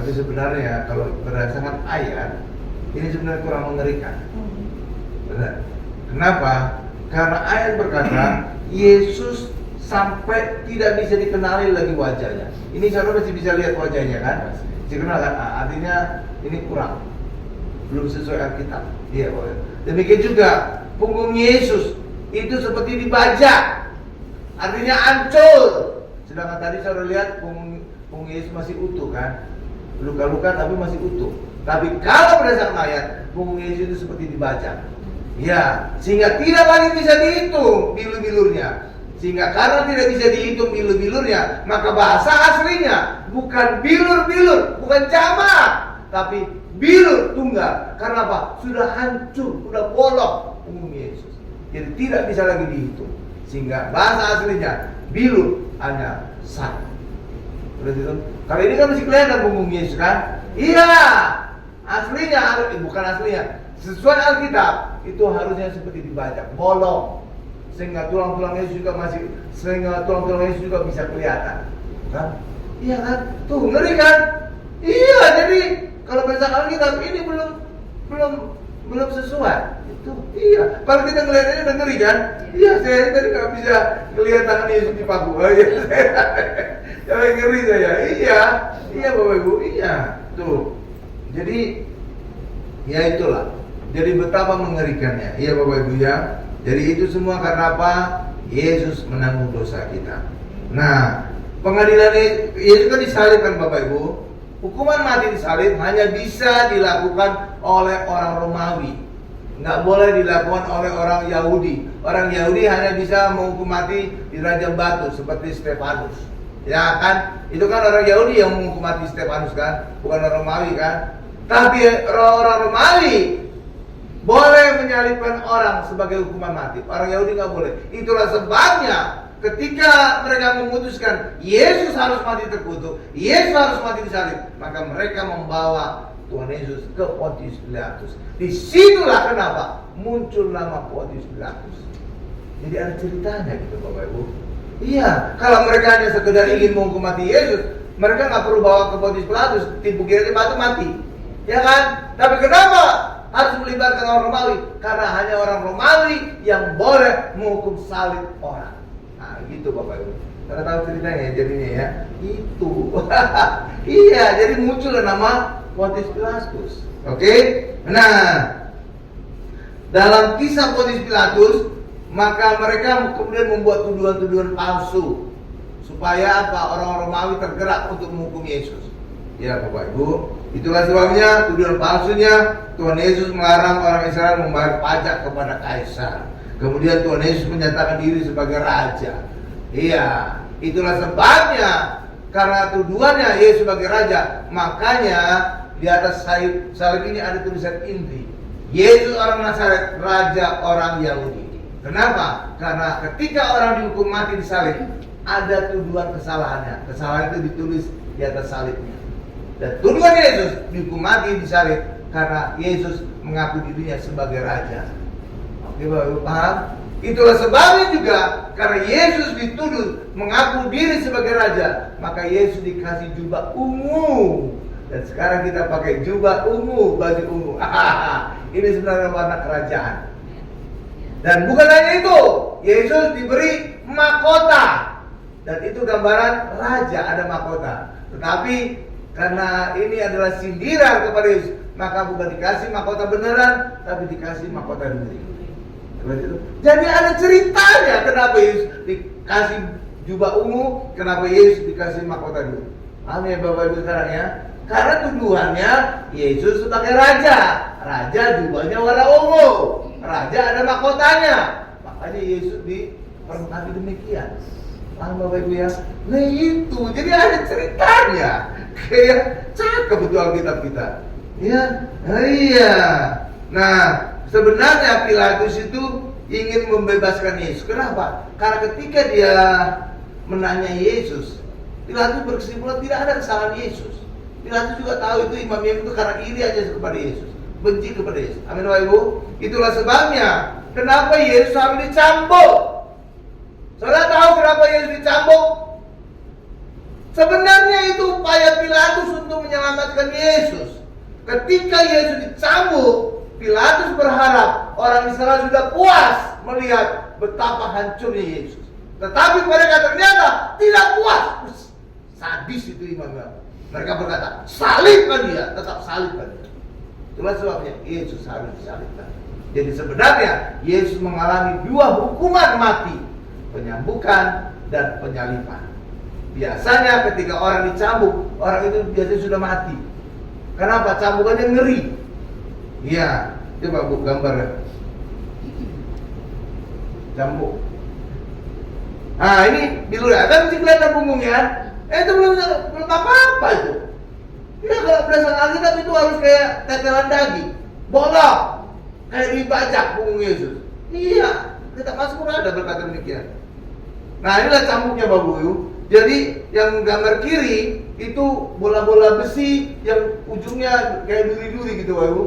A: Tapi sebenarnya kalau berdasarkan ayat, ini sebenarnya kurang mengerikan. Benar. Kenapa? Karena ayat berkata Yesus sampai tidak bisa dikenali lagi wajahnya. Ini saudara masih bisa lihat wajahnya kan? Masih kenal kan? Artinya ini kurang, belum sesuai Alkitab. Iya, demikian juga punggung Yesus itu seperti dibajak, artinya hancur. Sedangkan tadi saudara lihat punggung Yesus masih utuh kan? Luka-luka tapi masih utuh. Tapi kalau berdasarkan ayat, punggung Yesus itu seperti dibajak. Ya, sehingga tidak lagi bisa dihitung bilur-bilurnya. Sehingga karena tidak bisa dihitung bilur-bilurnya, maka bahasa aslinya bukan bilur-bilur, bukan jamak, tapi bilur tunggal. Karena apa? Sudah hancur, sudah bolong punggung Yesus. Jadi tidak bisa lagi dihitung. Sehingga bahasa aslinya bilur hanya satu. Kalau ini kan masih kelihatan punggung Yesus kan? Iya, aslinya, bukan aslinya. Sesuai Alkitab itu harusnya seperti dibajak, bolong, sehingga tulang-tulang Yesus juga bisa kelihatan, kan? Iya kan? Tuh ngeri kan? Iya, jadi kalau berdasarkan Alkitab ini belum sesuai. Itu iya. Kalau kita ngelihat ini udah ngeri kan? Iya, saya tadi nggak bisa ngelihat tangan Yesus di paku. Jangan ngeri saya. Iya Bapak Ibu, iya. Tuh. Jadi ya itulah. Jadi betapa mengerikannya. Iya Bapak Ibu ya. Jadi itu semua karena apa? Yesus menanggung dosa kita. Nah, pengadilan Yesus kan disalibkan Bapak Ibu. Hukuman mati disalib hanya bisa dilakukan oleh orang Romawi. Nggak boleh dilakukan oleh orang Yahudi. Orang Yahudi hanya bisa menghukum mati di rajam batu seperti Stefanus. Ya kan? Itu kan orang Yahudi yang menghukum mati Stefanus kan? Bukan orang Romawi kan? Tapi orang Romawi boleh menyalibkan orang sebagai hukuman mati. Orang Yahudi nggak boleh. Itulah sebabnya ketika mereka memutuskan Yesus harus mati terkutuk, Yesus harus mati disalib, maka mereka membawa Tuhan Yesus ke Pontius Pilatus. Disitulah kenapa muncul nama Pontius Pilatus. Jadi ada ceritanya gitu Bapak Ibu. Iya, kalau mereka hanya sekedar ingin menghukum mati Yesus, mereka nggak perlu bawa ke Pontius Pilatus, tipu-kira batu mati. Ya kan? Tapi kenapa harus melibatkan orang Romawi? Karena hanya orang Romawi yang boleh menghukum salib orang. Nah gitu Bapak Ibu. Karena tahu ceritanya jadinya ya. Itu. Iya, jadi muncul nama Pontius Pilatus. Oke? Nah, dalam kisah Pontius Pilatus, maka mereka kemudian membuat tuduhan-tuduhan palsu supaya apa? Orang Romawi tergerak untuk menghukum Yesus. Ya Bapak Ibu, itulah sebabnya tuduhan palsunya Tuhan Yesus melarang orang Israel membayar pajak kepada kaisar. Kemudian Tuhan Yesus menyatakan diri sebagai raja. Iya, itulah sebabnya karena tuduhannya Yesus sebagai raja, makanya di atas salib ini ada tulisan inti. Yesus orang Nazaret, raja orang Yahudi. Kenapa? Karena ketika orang dihukum mati disalib, ada tuduhan kesalahannya. Kesalahan itu ditulis di atas salibnya. Dan tuduhan Yesus dihukum mati disalib karena Yesus mengaku dirinya sebagai raja. Oke Bapak Ibu paham? Itulah sebabnya juga karena Yesus dituduh mengaku diri sebagai raja, maka Yesus dikasih jubah ungu. Dan sekarang kita pakai jubah ungu, baju ungu. Ini sebenarnya warna kerajaan. Dan bukan hanya itu, Yesus diberi mahkota. Dan itu gambaran raja, ada mahkota. Tetapi karena ini adalah sindiran kepada Yesus, maka bukan dikasih mahkota beneran, tapi dikasih mahkota duri. Jadi ada ceritanya kenapa Yesus dikasih jubah ungu, kenapa Yesus dikasih mahkota duri. Paham ya Bapak Ibu sekarang ya? Karena tuduhannya Yesus sebagai raja. Raja jubahnya warna ungu, raja ada mahkotanya, makanya Yesus diperlengkapi demikian. Paham Bapak Ibu ya? Nah itu, jadi ada ceritanya. Kayak cakep betul Alkitab kita. Ya, iya. Nah, sebenarnya Pilatus itu ingin membebaskan Yesus. Kenapa? Karena ketika dia menanya Yesus, Pilatus berkesimpulan tidak ada kesalahan Yesus. Pilatus juga tahu itu imam-imam itu karena iri aja kepada Yesus, benci kepada Yesus. Amin Bapak Ibu. Itulah sebabnya kenapa Yesus harus dicambuk. Saudara tahu kenapa Yesus dicambuk? Sebenarnya itu upaya Pilatus untuk menyelamatkan Yesus. Ketika Yesus dicambuk, Pilatus berharap orang Israel sudah puas melihat betapa hancurnya Yesus. Tetapi mereka ternyata tidak puas. Sadis itu imam-imam. Mereka berkata, salibkan dia, tetap salibkan dia. Itulah sebabnya Yesus harus disalibkan. Jadi sebenarnya Yesus mengalami dua hukuman mati, penyambukan dan penyaliban. Biasanya ketika orang dicambuk, orang itu biasanya sudah mati. Kenapa? Cambukannya ngeri. Iya, coba Bu gambar ya. Cambuk. Nah ini bilurnya, kan masih kelihatan punggungnya. Itu belum apa-apa itu. Ya kalau berdasarkan Alkitab itu harus kayak tetelan daging, bolong, kayak dibajak punggung Yesus. Iya, kita Mazmur ada berkata demikian. Nah inilah cambuknya Bapak Ibu. Jadi yang gambar kiri itu bola-bola besi yang ujungnya kayak duri-duri gitu Bapak Ibu.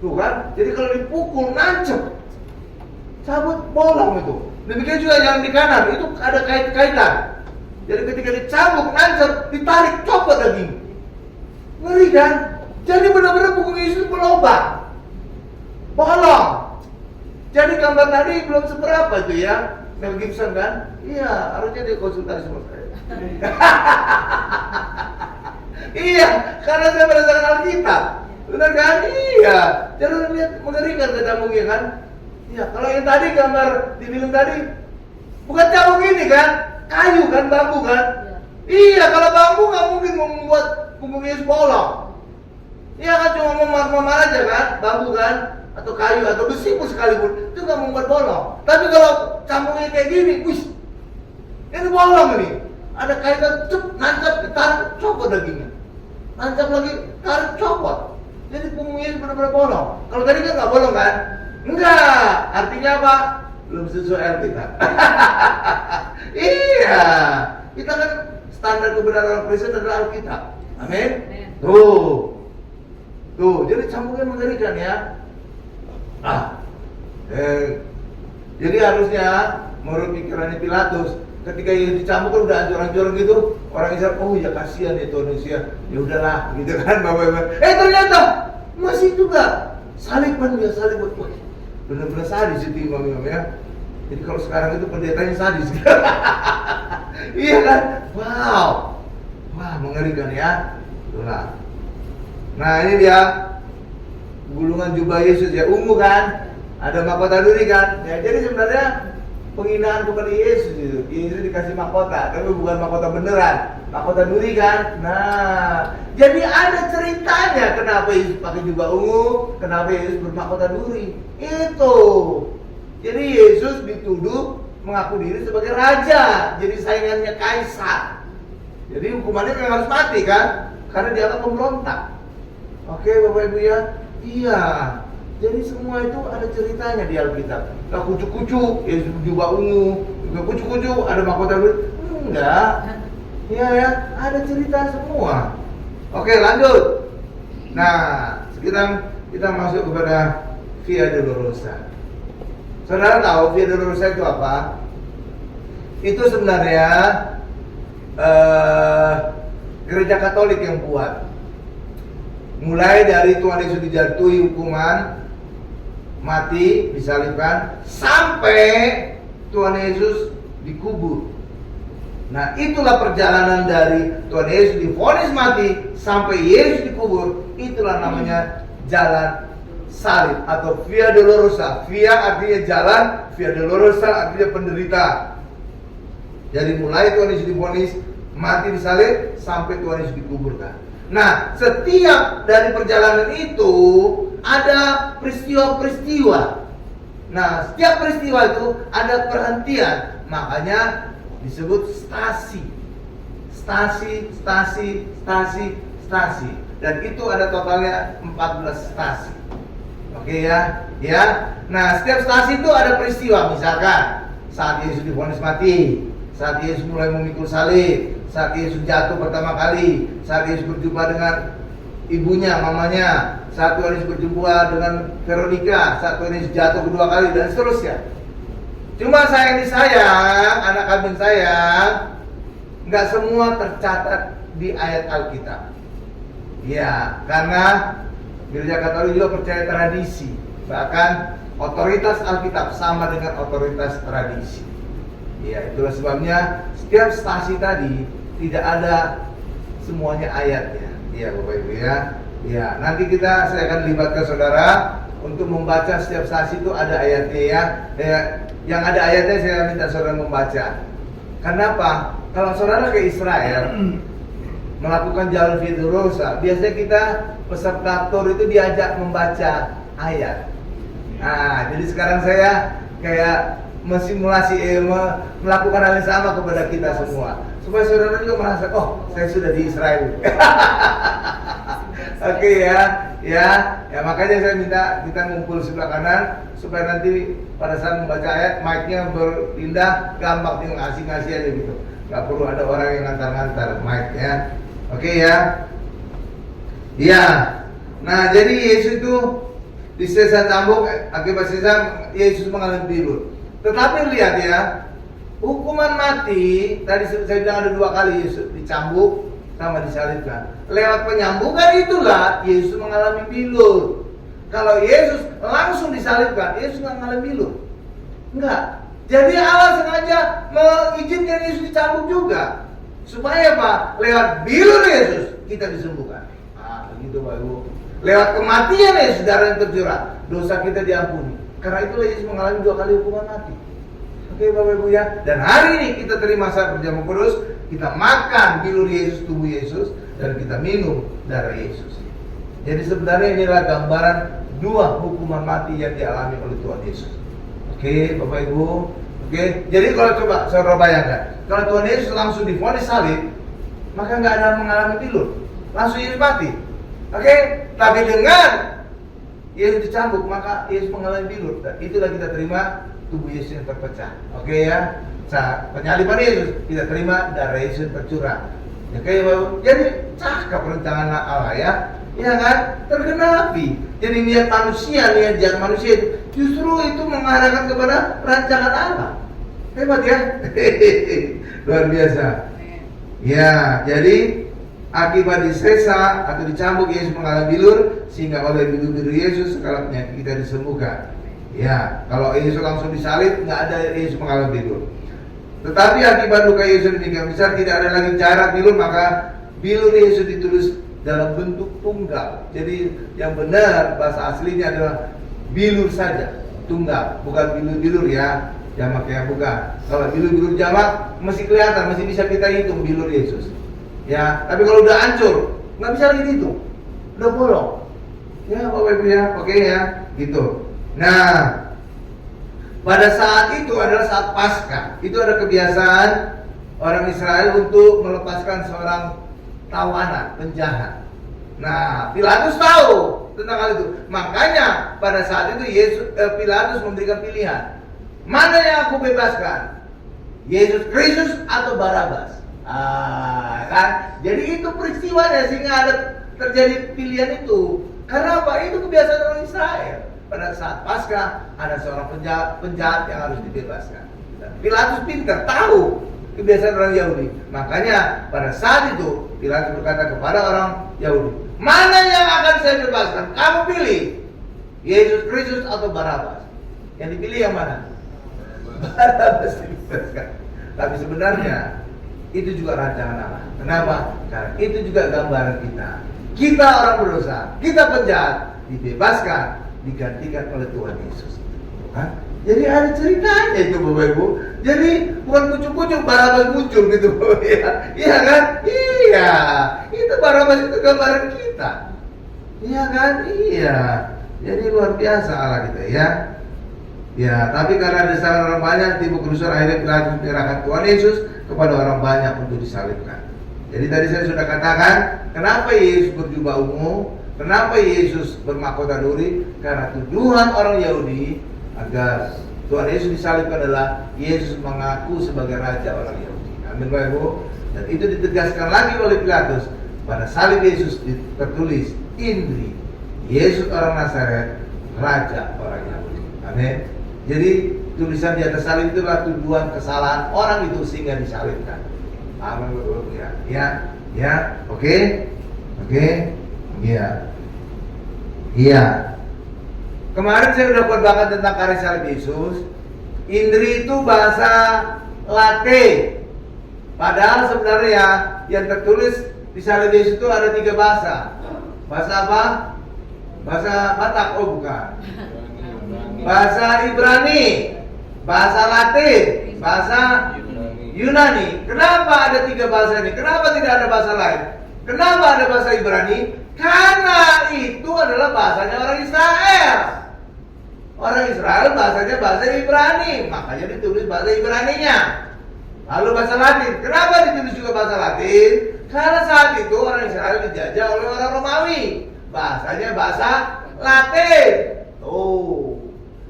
A: Tuh kan, jadi kalau dipukul nancep, cabut bolong itu. Demikian juga yang di kanan itu ada kait-kaitan. Jadi ketika dicambuk, nancep, ditarik, copot daging. Ngeri kan? Jadi benar-benar punggung Yesus berlubang, bolong. Jadi gambar tadi belum seberapa itu ya, Mel Gibson kan? Iya, harusnya dia konsultasi sama saya. Iya, karena saya berdasarkan Alkitab. Benar kan? Iya. Jangan lihat mengerikan ke cambungnya kan? Iya. Kalau yang tadi gambar di film tadi bukan cambung ini kan? Kayu kan, bambu kan? Iya. Kalau bambu nggak mungkin membuat punggung Yesus bolong. Iya kan, cuma memar-memar aja kan, bambu kan? Atau kayu atau besi pun sekalipun itu nggak membuat bolong. Tapi kalau cambungnya kayak gini, wih, ini bolong ini. Ada kaitan, cep, nancap, ditarik, copot dagingnya. Nancap lagi, tarik, copot. Jadi punggungnya benar-benar bolong. Kalau tadi kan nggak bolong kan? Enggak. Artinya apa? Belum sesuai Alkitab. Iya. Kita kan standar kebenaran Kristen adalah Alkitab. Amin. Tuh. Jadi cambungnya mengerikan ya. Jadi harusnya menurut pikirannya Pilatus, ketika Yesus dicambuk kan udah hancur-hancur gitu, orang Israel, oh ya kasihan itu manusia, ya udahlah, gitu kan, bapak-bapak. Ternyata masih juga salibkan dia, salib. Wah, benar-benar sadis itu imam-imam ya. Jadi kalau sekarang itu pendetanya sadis. Iya kan? Wow, wah mengerikan ya. Itulah. Nah ini dia gulungan jubah Yesus ya, ungu kan, ada mahkota duri kan. Ya, jadi sebenarnya penghinaan kepada Yesus itu. Yesus dikasih mahkota, tapi bukan mahkota beneran, mahkota duri kan. Nah, jadi ada ceritanya kenapa Yesus pakai jubah ungu, kenapa Yesus bermahkota duri. Itu. Jadi Yesus dituduh mengaku diri sebagai raja, jadi saingannya kaisar. Jadi hukumannya memang harus mati kan, karena dianggap pemberontak. Oke Bapak Ibu ya. Iya. Jadi semua itu ada ceritanya di Alkitab. Nah kucuk-kucuk, Yesus jubah ungu, kucuk-kucuk, ada mahkota duri. Enggak. Iya ya, ada cerita semua. Oke lanjut. Nah, sekarang kita masuk kepada Via Dolorosa. Saudara tahu Via Dolorosa itu apa? Itu sebenarnya gereja Katolik yang buat. Mulai dari Tuhan Yesus dijatuhi hukuman mati, disalibkan, sampai Tuhan Yesus dikubur. Nah itulah perjalanan dari Tuhan Yesus divonis mati sampai Yesus dikubur. Itulah namanya jalan salib atau Via Dolorosa. Via artinya jalan, Via Dolorosa artinya penderita. Jadi mulai Tuhan Yesus divonis mati disalib sampai Tuhan Yesus dikuburkan. Nah, setiap dari perjalanan itu ada peristiwa-peristiwa. Nah, setiap peristiwa itu ada perhentian. Makanya disebut stasi. Stasi. Dan itu ada totalnya 14 stasi. Oke ya. Nah, setiap stasi itu ada peristiwa. Misalkan saat Yesus divonis mati, saat Yesus mulai memikul salib, saat Yesus jatuh pertama kali, saat Yesus berjumpa dengan ibunya, mamanya, saat Tuhan Yesus berjumpa dengan Veronica, saat Tuhan Yesus jatuh kedua kali, dan seterusnya. Cuma sayang, anak kambing saya, nggak semua tercatat di ayat Alkitab. Ya, karena Gereja Katolik juga percaya tradisi. Bahkan otoritas Alkitab sama dengan otoritas tradisi. Ya, itulah sebabnya setiap stasi tadi tidak ada semuanya ayatnya. Ya, Bapak Ibu ya. Ya, nanti saya akan libatkan saudara untuk membaca setiap stasi itu ada ayatnya ya. Yang ada ayatnya saya minta saudara membaca. Kenapa? Kalau saudara ke Israel melakukan jalan Via Dolorosa, biasanya kita peserta tur itu diajak membaca ayat. Nah, jadi sekarang saya kayak mensimulasi, melakukan hal yang sama kepada kita semua, supaya saudara juga merasa, oh, saya sudah di Israel. Oke ya, makanya saya minta kita ngumpul sebelah kanan supaya nanti pada saat membaca ayat, mic-nya berpindah, gampang tinggal ngasih aja gitu. Gak perlu ada orang yang ngantar-ngantar mic-nya. Oke ya. Ya. Nah, jadi Yesus itu di sisa cambuk, akibat sisa Yesus mengalami pilur. Tetapi lihat ya, hukuman mati tadi saya bilang ada 2 kali Yesus dicambuk sama disalibkan. Lewat penyambukan itulah Yesus mengalami pilur. Kalau Yesus langsung disalibkan, Yesus nggak mengalami pilur. Enggak. Jadi Allah sengaja mengizinkan Yesus dicambuk juga. Supaya apa? Lewat bilur Yesus kita disembuhkan. Begitu Bapak Ibu. Lewat kematian Yesus, darah yang tercurah, dosa kita diampuni. Karena itulah Yesus mengalami 2 kali hukuman mati. Oke Bapak Ibu ya. Dan hari ini kita terima saat berjamuan kudus, kita makan bilur Yesus, tubuh Yesus, dan kita minum darah Yesus. Jadi sebenarnya inilah gambaran 2 hukuman mati yang dialami oleh Tuhan Yesus. Oke Bapak Ibu. Oke, jadi kalau coba saudara bayangkan, kalau Tuhan Yesus langsung divonis salib, maka nggak ada mengalami pilur, langsung Yesus mati. Oke, tapi dengan Yesus dicambuk, maka Yesus mengalami pilur. Dan itulah kita terima tubuh Yesus yang terpecah. Oke ya, saat penyaliban Yesus kita terima darah Yesus tercurah. Oke, jadi cakap rencangan Allah ya. Ya kan? Tergenapi. Jadi niat jahat manusia itu justru itu mengarahkan kepada rancangan Allah. Hebat ya. Luar biasa. Ya, jadi akibat disesa atau dicambuk Yesus mengalami bilur, sehingga oleh bilur Yesus segala penyakit kita disembuhkan. Ya, kalau Yesus langsung disalib nggak ada Yesus mengalami bilur. Tetapi akibat luka Yesus demikian besar, tidak ada lagi jarak bilur, maka bilur Yesus ditulis dalam bentuk tunggal. Jadi yang benar bahasa aslinya adalah bilur saja, tunggal, bukan bilur-bilur ya, jamak ya bukan. Kalau bilur-bilur jamak masih kelihatan, masih bisa kita hitung bilur Yesus. Ya, tapi kalau udah hancur, nggak bisa lagi dihitung, udah bolong. Ya Bapak Ibu ya, oke ya, gitu. Nah, pada saat itu adalah saat Paskah. Itu ada kebiasaan orang Israel untuk melepaskan seorang tawanan, penjahat. Nah, Pilatus tahu tentang hal itu. Makanya pada saat itu Pilatus memberikan pilihan. Mana yang aku bebaskan? Yesus Kristus atau Barabas? Kan? Jadi itu peristiwanya sehingga ada terjadi pilihan itu. Karena apa? Itu kebiasaan orang Israel. Pada saat Paskah ada seorang penjahat yang harus dibebaskan. Dan Pilatus pintar, tahu kebiasaan orang Yahudi. Makanya pada saat itu Pilatus berkata kepada orang Yahudi, mana yang akan saya bebaskan? Kamu pilih, Yesus Kristus atau Barabas. Yang dipilih yang mana? Barabas dibebaskan. Tapi sebenarnya itu juga rancangan Allah. Kenapa? Karena itu juga gambaran kita. Kita orang berdosa, kita penjahat, dibebaskan, digantikan oleh Tuhan Yesus. Kan? Jadi ada ceritanya itu Bapak Ibu. Jadi bukan kucuk-kucuk Barabas muncul gitu ya. Iya kan? Iya. Itu Barabas itu gambaran kita. Iya kan? Iya. Jadi luar biasa Allah kita ya. Ya, tapi karena desakan orang banyak, timbul kerusuhan, akhirnya Pilatus menyerahkan Tuhan Yesus kepada orang banyak untuk disalibkan. Jadi tadi saya sudah katakan, kenapa Yesus berjubah ungu? Kenapa Yesus bermahkota duri? Karena tuduhan orang Yahudi agar Tuhan Yesus disalibkan adalah Yesus mengaku sebagai raja orang Yahudi. Amin Bapak Ibu. Dan itu ditegaskan lagi oleh Pilatus. Pada salib Yesus tertulis Indri, Yesus orang Nazaret, raja orang Yahudi. Amin. Jadi tulisan di atas salib itulah tuduhan kesalahan orang itu sehingga disalibkan. Amin ya. Ya, oke. Iya. Kemarin saya udah khotbahkan tentang karya salib Yesus. Indri itu bahasa Latin. Padahal sebenarnya yang tertulis di salib Yesus itu ada 3 bahasa. Bahasa apa? Bahasa Batak, oh bukan. Bahasa Ibrani, bahasa Latin, bahasa Yunani. Kenapa ada 3 bahasa ini? Kenapa tidak ada bahasa lain? Kenapa ada bahasa Ibrani? Karena itu adalah bahasanya orang Israel. Orang Israel bahasanya bahasa Ibrani, makanya ditulis bahasa Ibraninya. Lalu bahasa Latin. Kenapa ditulis juga bahasa Latin? Karena saat itu orang Israel dijajah oleh orang Romawi. Bahasanya bahasa Latin. Oh.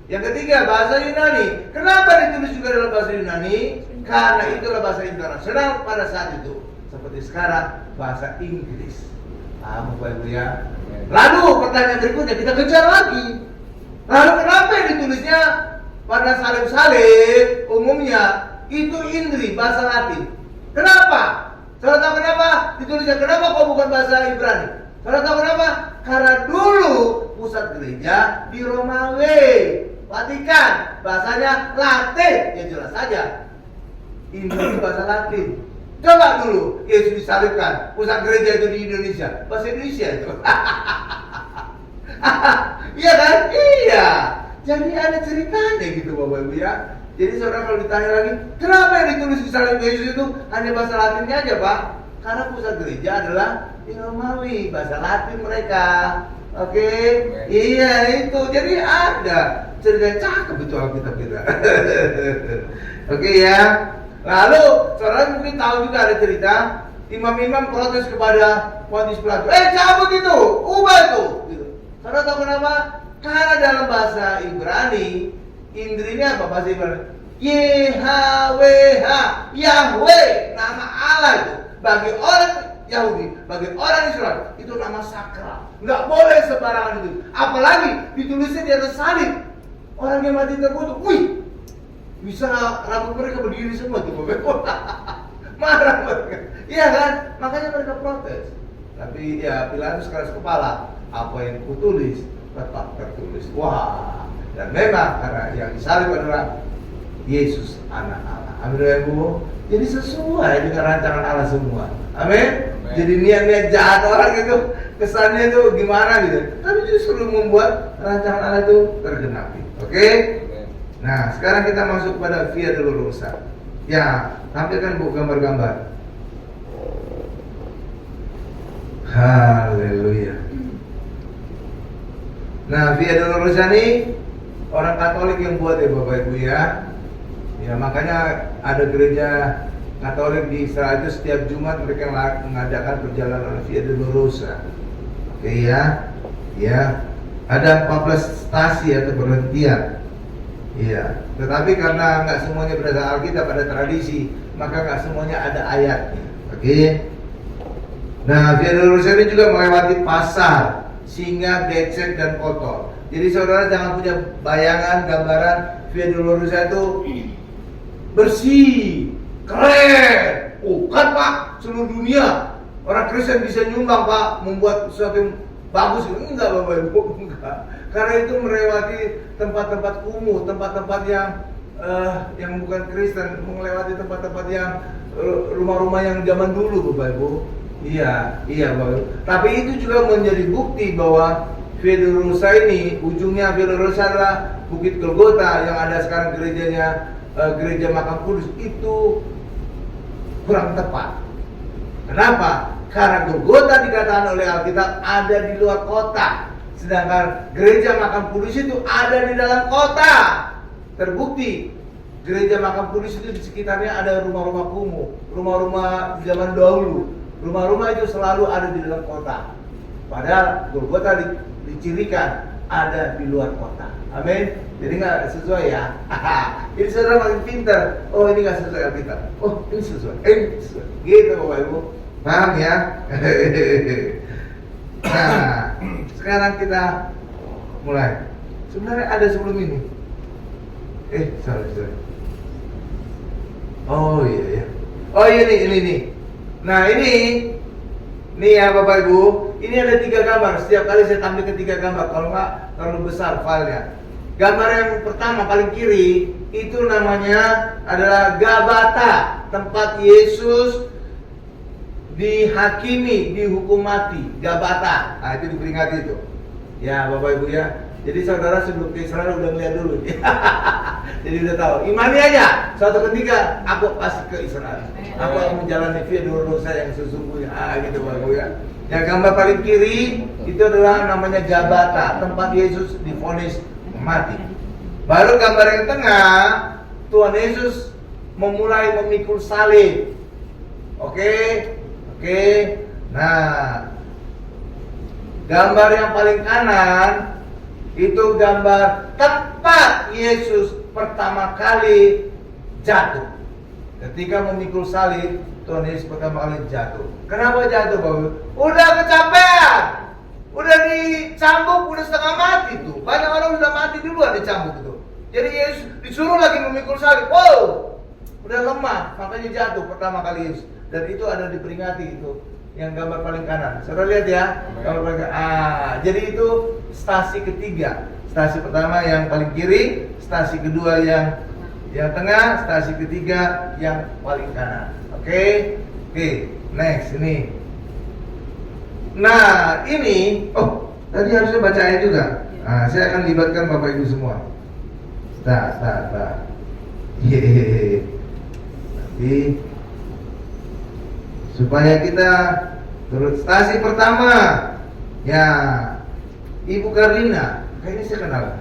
A: Yang ketiga bahasa Yunani. Kenapa ditulis juga dalam bahasa Yunani? Karena itulah bahasa internasional pada saat itu. Seperti sekarang bahasa Inggris. Paham Bapak Ibu ya? Lalu pertanyaan berikutnya kita kejar lagi. Lalu kenapa yang ditulisnya pada salib-salib umumnya itu Indri, bahasa Latin? Kenapa? Saudara tahu kenapa ditulisnya? Kenapa kok bukan bahasa Ibrani? Saudara tahu kenapa? Karena dulu pusat gereja di Romawi, Vatikan, bahasanya Latin. Ya jelas saja Indri bahasa Latin. Coba dulu Yesus disalibkan, pusat gereja itu di Indonesia, bahasa Indonesia itu. Iya kan? Iya. Jadi ada ceritanya gitu Bapak Ibu ya. Jadi saudara kalau ditanya lagi, kenapa yang ditulis di salib Yesus itu hanya bahasa Latinnya aja Pak? Karena pusat gereja adalah di Romawi, bahasa Latin mereka. Oke? Iya itu. Jadi ada cerita cakep itu Alkitab kita. Oke ya. Lalu saudara mungkin tahu juga ada cerita imam-imam protes kepada Pontius Pilatus. Cabut itu, ubah itu. Gitu. Saudara tahu kenapa? Karena dalam bahasa Ibrani, Indri ini apa bahasa Ibrani? YHWH, Yahweh, nama Allah itu. Bagi orang Yahudi, bagi orang Israel, itu nama sakral. Nggak boleh sembarangan itu. Apalagi ditulisnya di atas salib. Orang yang mati terkutuk, wih, bisa rambut mereka berdiri semua tuh Bapak. Marah mereka. Iya kan? Makanya mereka protes. Tapi ya Pilatus keras kepala. Apa yang kutulis tetap tertulis. Wah. Dan memang karena yang disalib adalah Yesus anak Allah. Amin ya Bu. Jadi sesuai dengan rancangan Allah semua. Amin. Jadi niat-niat jahat orang itu kesannya itu gimana gitu. Tapi justru membuat rancangan Allah itu tergenapi. Oke? Nah, sekarang kita masuk pada Via Dolorosa. Ya, tampilkan Bu gambar-gambar. Haleluya. Nah, Via Dolorosa ini orang Katolik yang buat ya Bapak Ibu ya. Ya, makanya ada gereja Katolik di Israel itu setiap Jumat mereka mengadakan perjalanan Via Dolorosa. Oke ya. Ya. Ada 14 stasi atau berhentian. Iya, tetapi karena nggak semuanya berdasarkan Alkitab, ada tradisi, maka nggak semuanya ada ayatnya. Oke. Nah, Via Dolorosa ini juga melewati pasar, singa, becek, dan kotor. Jadi saudara jangan punya bayangan, gambaran Via Dolorosa itu bersih, keren. Oh kan Pak, seluruh dunia orang Kristen bisa nyumbang Pak, membuat sesuatu yang bagus. Enggak Bapak Ibu, enggak. Karena itu melewati tempat-tempat kumuh, tempat-tempat yang bukan Kristen, melewati tempat-tempat yang rumah-rumah yang zaman dulu Bapak Ibu. Iya Bapak Ibu. Tapi itu juga menjadi bukti bahwa Via Dolorosa ini, ujungnya Via Dolorosa adalah Bukit Golgota yang ada sekarang gerejanya, gereja Makam Kudus, itu kurang tepat. Kenapa? Karena Golgota dikatakan oleh Alkitab ada di luar kota. Sedangkan gereja Makam Kudus itu ada di dalam kota. Terbukti gereja Makam Kudus itu di sekitarnya ada rumah-rumah kumuh, rumah-rumah zaman dahulu. Rumah-rumah itu selalu ada di dalam kota. Padahal Golgota dicirikan ada di luar kota. Amin. Jadi nggak sesuai ya. Jadi saudara makin pintar. Oh ini nggak sesuai Alkitab. Oh ini sesuai. Ini sesuai. Gitu Bapak Ibu. Paham ya? Nah, sekarang kita mulai. Sebenarnya ada sebelum ini. Sorry. Oh iya. Oh ini nih. Nah ini ya Bapak Ibu, ini ada 3 gambar. Setiap kali saya tampilkan 3 gambar, kalau nggak terlalu besar filenya. Gambar yang pertama paling kiri itu namanya adalah Gabata, tempat Yesus dihakimi, dihukum mati. Gabata, nah itu diperingati itu. Ya Bapak Ibu ya. Jadi saudara sebelum ke Israel udah melihat dulu. Jadi udah tahu. Imani aja. Suatu ketika aku pasti ke Israel. Aku akan menjalani via dosa yang sesungguhnya. Gitu Bapak Ibu ya. Yang gambar paling kiri itu adalah namanya Gabata, tempat Yesus divonis mati. Baru gambar yang tengah, Tuhan Yesus memulai memikul salib. Oke. Nah, gambar yang paling kanan itu gambar tempat Yesus pertama kali jatuh. Ketika memikul salib, Tuhan Yesus pertama kali jatuh. Kenapa jatuh, Bapak? Udah kecapean, udah dicambuk, udah setengah mati tuh. Banyak orang udah mati duluan dicambuk itu. Jadi Yesus disuruh lagi memikul salib. Wow, udah lemah, makanya jatuh pertama kali Yesus. Dan itu ada diperingati itu. Yang gambar paling kanan, saudara lihat ya, gambar paling kanan. Jadi itu stasi ketiga. Stasi pertama yang paling kiri, stasi kedua yang tengah, stasi ketiga yang paling kanan. Oke, next ini. Nah ini, tadi harusnya baca ayat juga. Nah, saya akan libatkan Bapak Ibu semua. Nanti supaya kita turut stasi pertama ya Ibu Karlina, kayaknya saya kenal.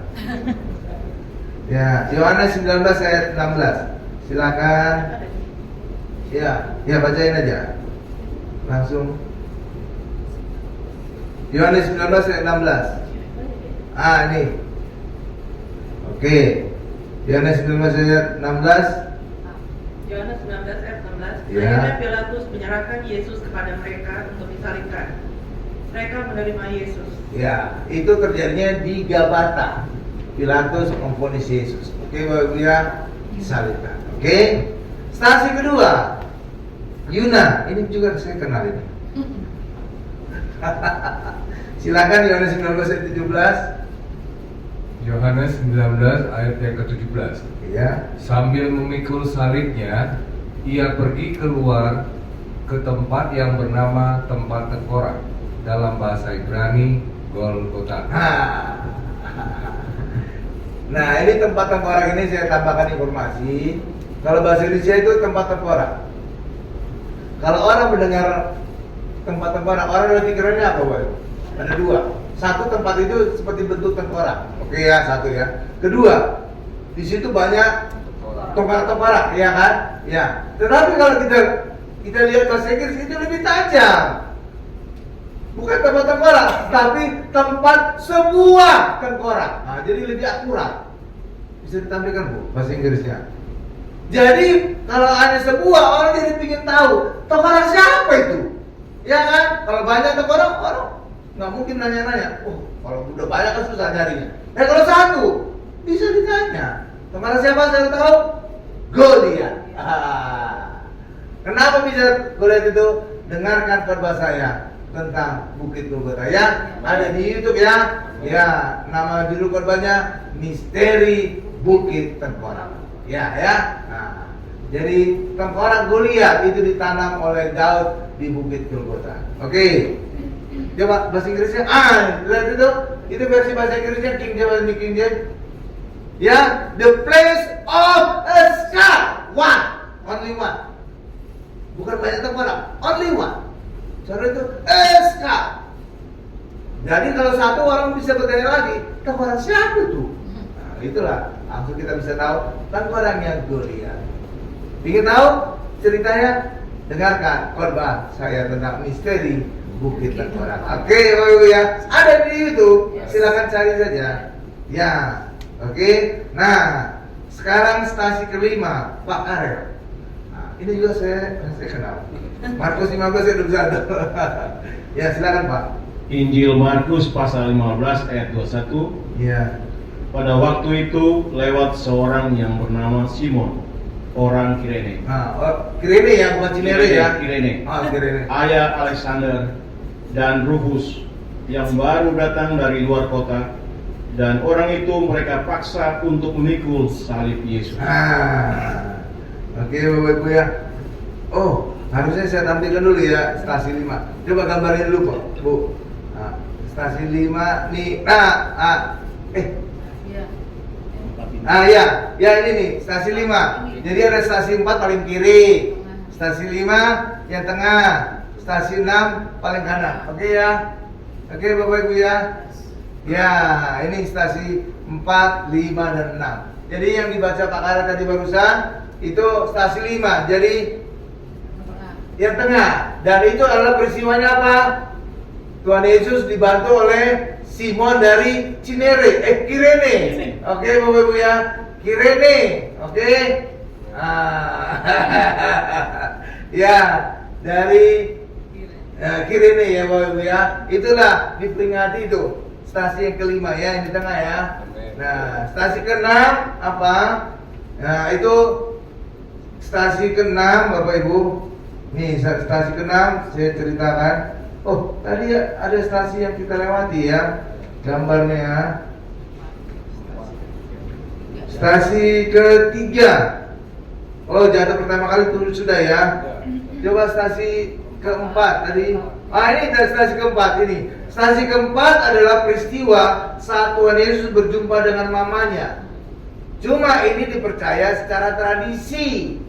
A: Ya, Yohanes 19 ayat 16. Silakan. Ya bacain aja. Langsung. Yohanes 19 ayat 16. Ini. Oke. Yohanes 19 ayat 16.
C: Yohanes 19 ayat 16.
A: Ya.
C: Akhirnya Pilatus menyerahkan Yesus kepada mereka untuk disalibkan. Mereka menerima Yesus.
A: Ya, itu terjadinya di Gabata. Pilatus memvonis Yesus. Oke, Bapak Ibu ya, disalibkan. Oke. Stasi kedua, Yuna. Ini juga saya kenal ini. Silakan Yohanes 19 ayat 17.
D: Yohanes 19 ayat yang ke-17.
A: Ya.
D: Sambil memikul salibnya, ia pergi keluar ke tempat yang bernama tempat tengkorak, dalam bahasa Ibrani Golgota.
A: Nah, ini tempat tengkorak ini saya tambahkan informasi. Kalau bahasa Indonesia itu tempat tengkorak. Kalau orang mendengar tempat tengkorak, orang ada pikirannya apa, Pak? Ada 2. Satu, tempat itu seperti bentuk tengkorak. Oke ya, satu ya. Kedua, di situ banyak tengkorak-tengkorak, ya kan? Ya. Tetapi kalau kita lihat bahasa Inggris itu lebih tajam. Bukan tempat tengkorak, tapi tempat sebuah tengkorak. Nah, jadi lebih akurat. Bisa ditampilkan Bu bahasa Inggrisnya. Jadi kalau ada sebuah, orang jadi ingin tahu tengkorak siapa itu, ya kan? Kalau banyak tengkorak, orang nggak mungkin nanya-nanya. Kalau udah banyak kan susah nyarinya. Kalau satu bisa ditanya. Tengkorak siapa saya tahu? Goliat. Kenapa bisa Goliat itu? Dengarkan khotbah saya tentang Bukit Golgota ya, ada di YouTube ya. Ya, nama judul khotbahnya Misteri Bukit Tengkorak. Ya. Nah, jadi tengkorak Goliat itu ditanam oleh Daud di Bukit Golgota. Oke. Coba bahasa Inggrisnya. Lihat itu versi bahasa Inggrisnya King James. Ya, the place of a skull. Only one. Bukan banyak tengkorak, only one. Cara itu skull. Jadi kalau satu orang bisa bertanya lagi, tengkorak siapa tuh? Nah, itulah langsung kita bisa tahu tengkoraknya Goliat. Ingin tahu ceritanya? Dengarkan khotbah saya tentang misteri Bukit Tengkorak. Oke, Bapak Ibu ya, ada di YouTube. Silakan cari saja. Ya, oke. Nah, sekarang stasi kelima, Pak Karel. Nah, ini juga saya kenal. Markus 15 ayat 21. Ya, silakan Pak.
E: Injil Markus pasal 15 ayat 21.
A: Ya.
E: Pada waktu itu lewat seorang yang bernama Simon. orang Kirene.
A: Kirene ya, bukan Cinere ya.
E: Kirene.
A: Kirene.
E: Ayah Alexander dan Rufus yang baru datang dari luar kota, dan orang itu mereka paksa untuk memikul salib Yesus.
A: Oke Bapak Ibu ya. Oh, harusnya saya tampilkan dulu ya stasi 5. Coba gambarin dulu Pak, Bu. Stasi 5 nih. Ya ini nih, stasi 5. Jadi ada stasi 4 paling kiri, stasi 5 yang tengah, stasi 6 paling kanan. Oke ya. Oke Bapak Ibu ya. Ya, ini stasi 4, 5 dan 6. Jadi yang dibaca Pak Kara tadi barusan itu stasi 5. Jadi yang tengah, dan itu adalah peristiwanya apa? Tuhan Yesus dibantu oleh Simon dari Kirene. Oke Bapak Ibu ya, Kirene. Oke. Ya, dari Kirene ya Bapak Ibu ya. Itulah diperingati itu stasi yang kelima ya, yang di tengah ya. Nah, stasi ke-6 apa? Nah, itu stasi ke-6 Bapak Ibu. Nih, stasi ke-6 saya ceritakan. Oh, tadi ada stasi yang kita lewati ya. Gambarnya ya. Stasi ke-3. Oh, jatuh pertama kali turun sudah ya. Coba stasi ke-4 tadi. Ini dari stasi ke-4 ini. Stasi ke-4 adalah peristiwa saat Tuhan Yesus berjumpa dengan mamanya. Cuma ini dipercaya secara tradisi,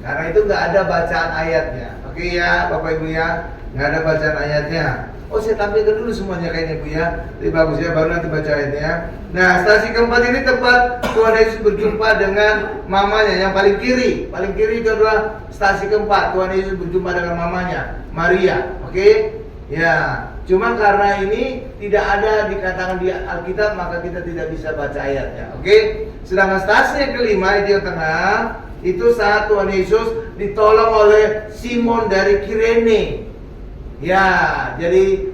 A: karena itu nggak ada bacaan ayatnya. Oke ya Bapak Ibu ya, nggak ada bacaan ayatnya. Oh, saya tampilkan dulu semuanya kayaknya Bu ya. Jadi bagus ya, baru nanti baca ayatnya. Nah, stasi ke-4 ini tempat Tuhan Yesus berjumpa dengan mamanya yang paling kiri. Paling kiri itu adalah stasi ke-4. Tuhan Yesus berjumpa dengan mamanya, Maria. Oke? Ya, cuma karena ini tidak ada dikatakan di Alkitab, maka kita tidak bisa baca ayatnya. Oke? Sedangkan stasi yang kelima itu yang tengah, itu saat Tuhan Yesus ditolong oleh Simon dari Kirene. Ya, jadi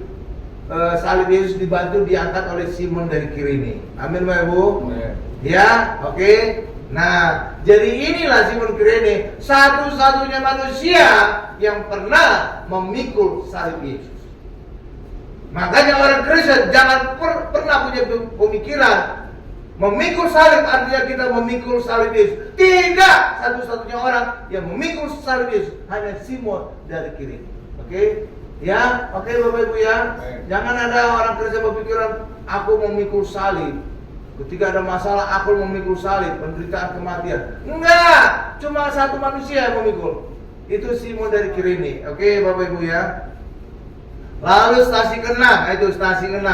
A: salib Yesus dibantu diangkat oleh Simon dari Kirene. Amin Bapak Ibu. Ya, oke. Nah, jadi inilah Simon Kirene, satu-satunya manusia yang pernah memikul salib Yesus. Makanya orang Kristen jangan pernah punya pemikiran memikul salib artinya kita memikul salib Yesus. Tidak, satu-satunya orang yang memikul salib Yesus hanya Simon dari Kirene. Oke? Ya, oke Bapak Ibu ya. Jangan ada orang Kristen berpikiran aku memikul salib. Ketika ada masalah aku memikul salib, penderitaan kematian. Enggak, cuma satu manusia yang memikul. Itu Simon dari Kirene. Oke Bapak Ibu ya. Lalu stasi ke-6, itu stasi ke-6.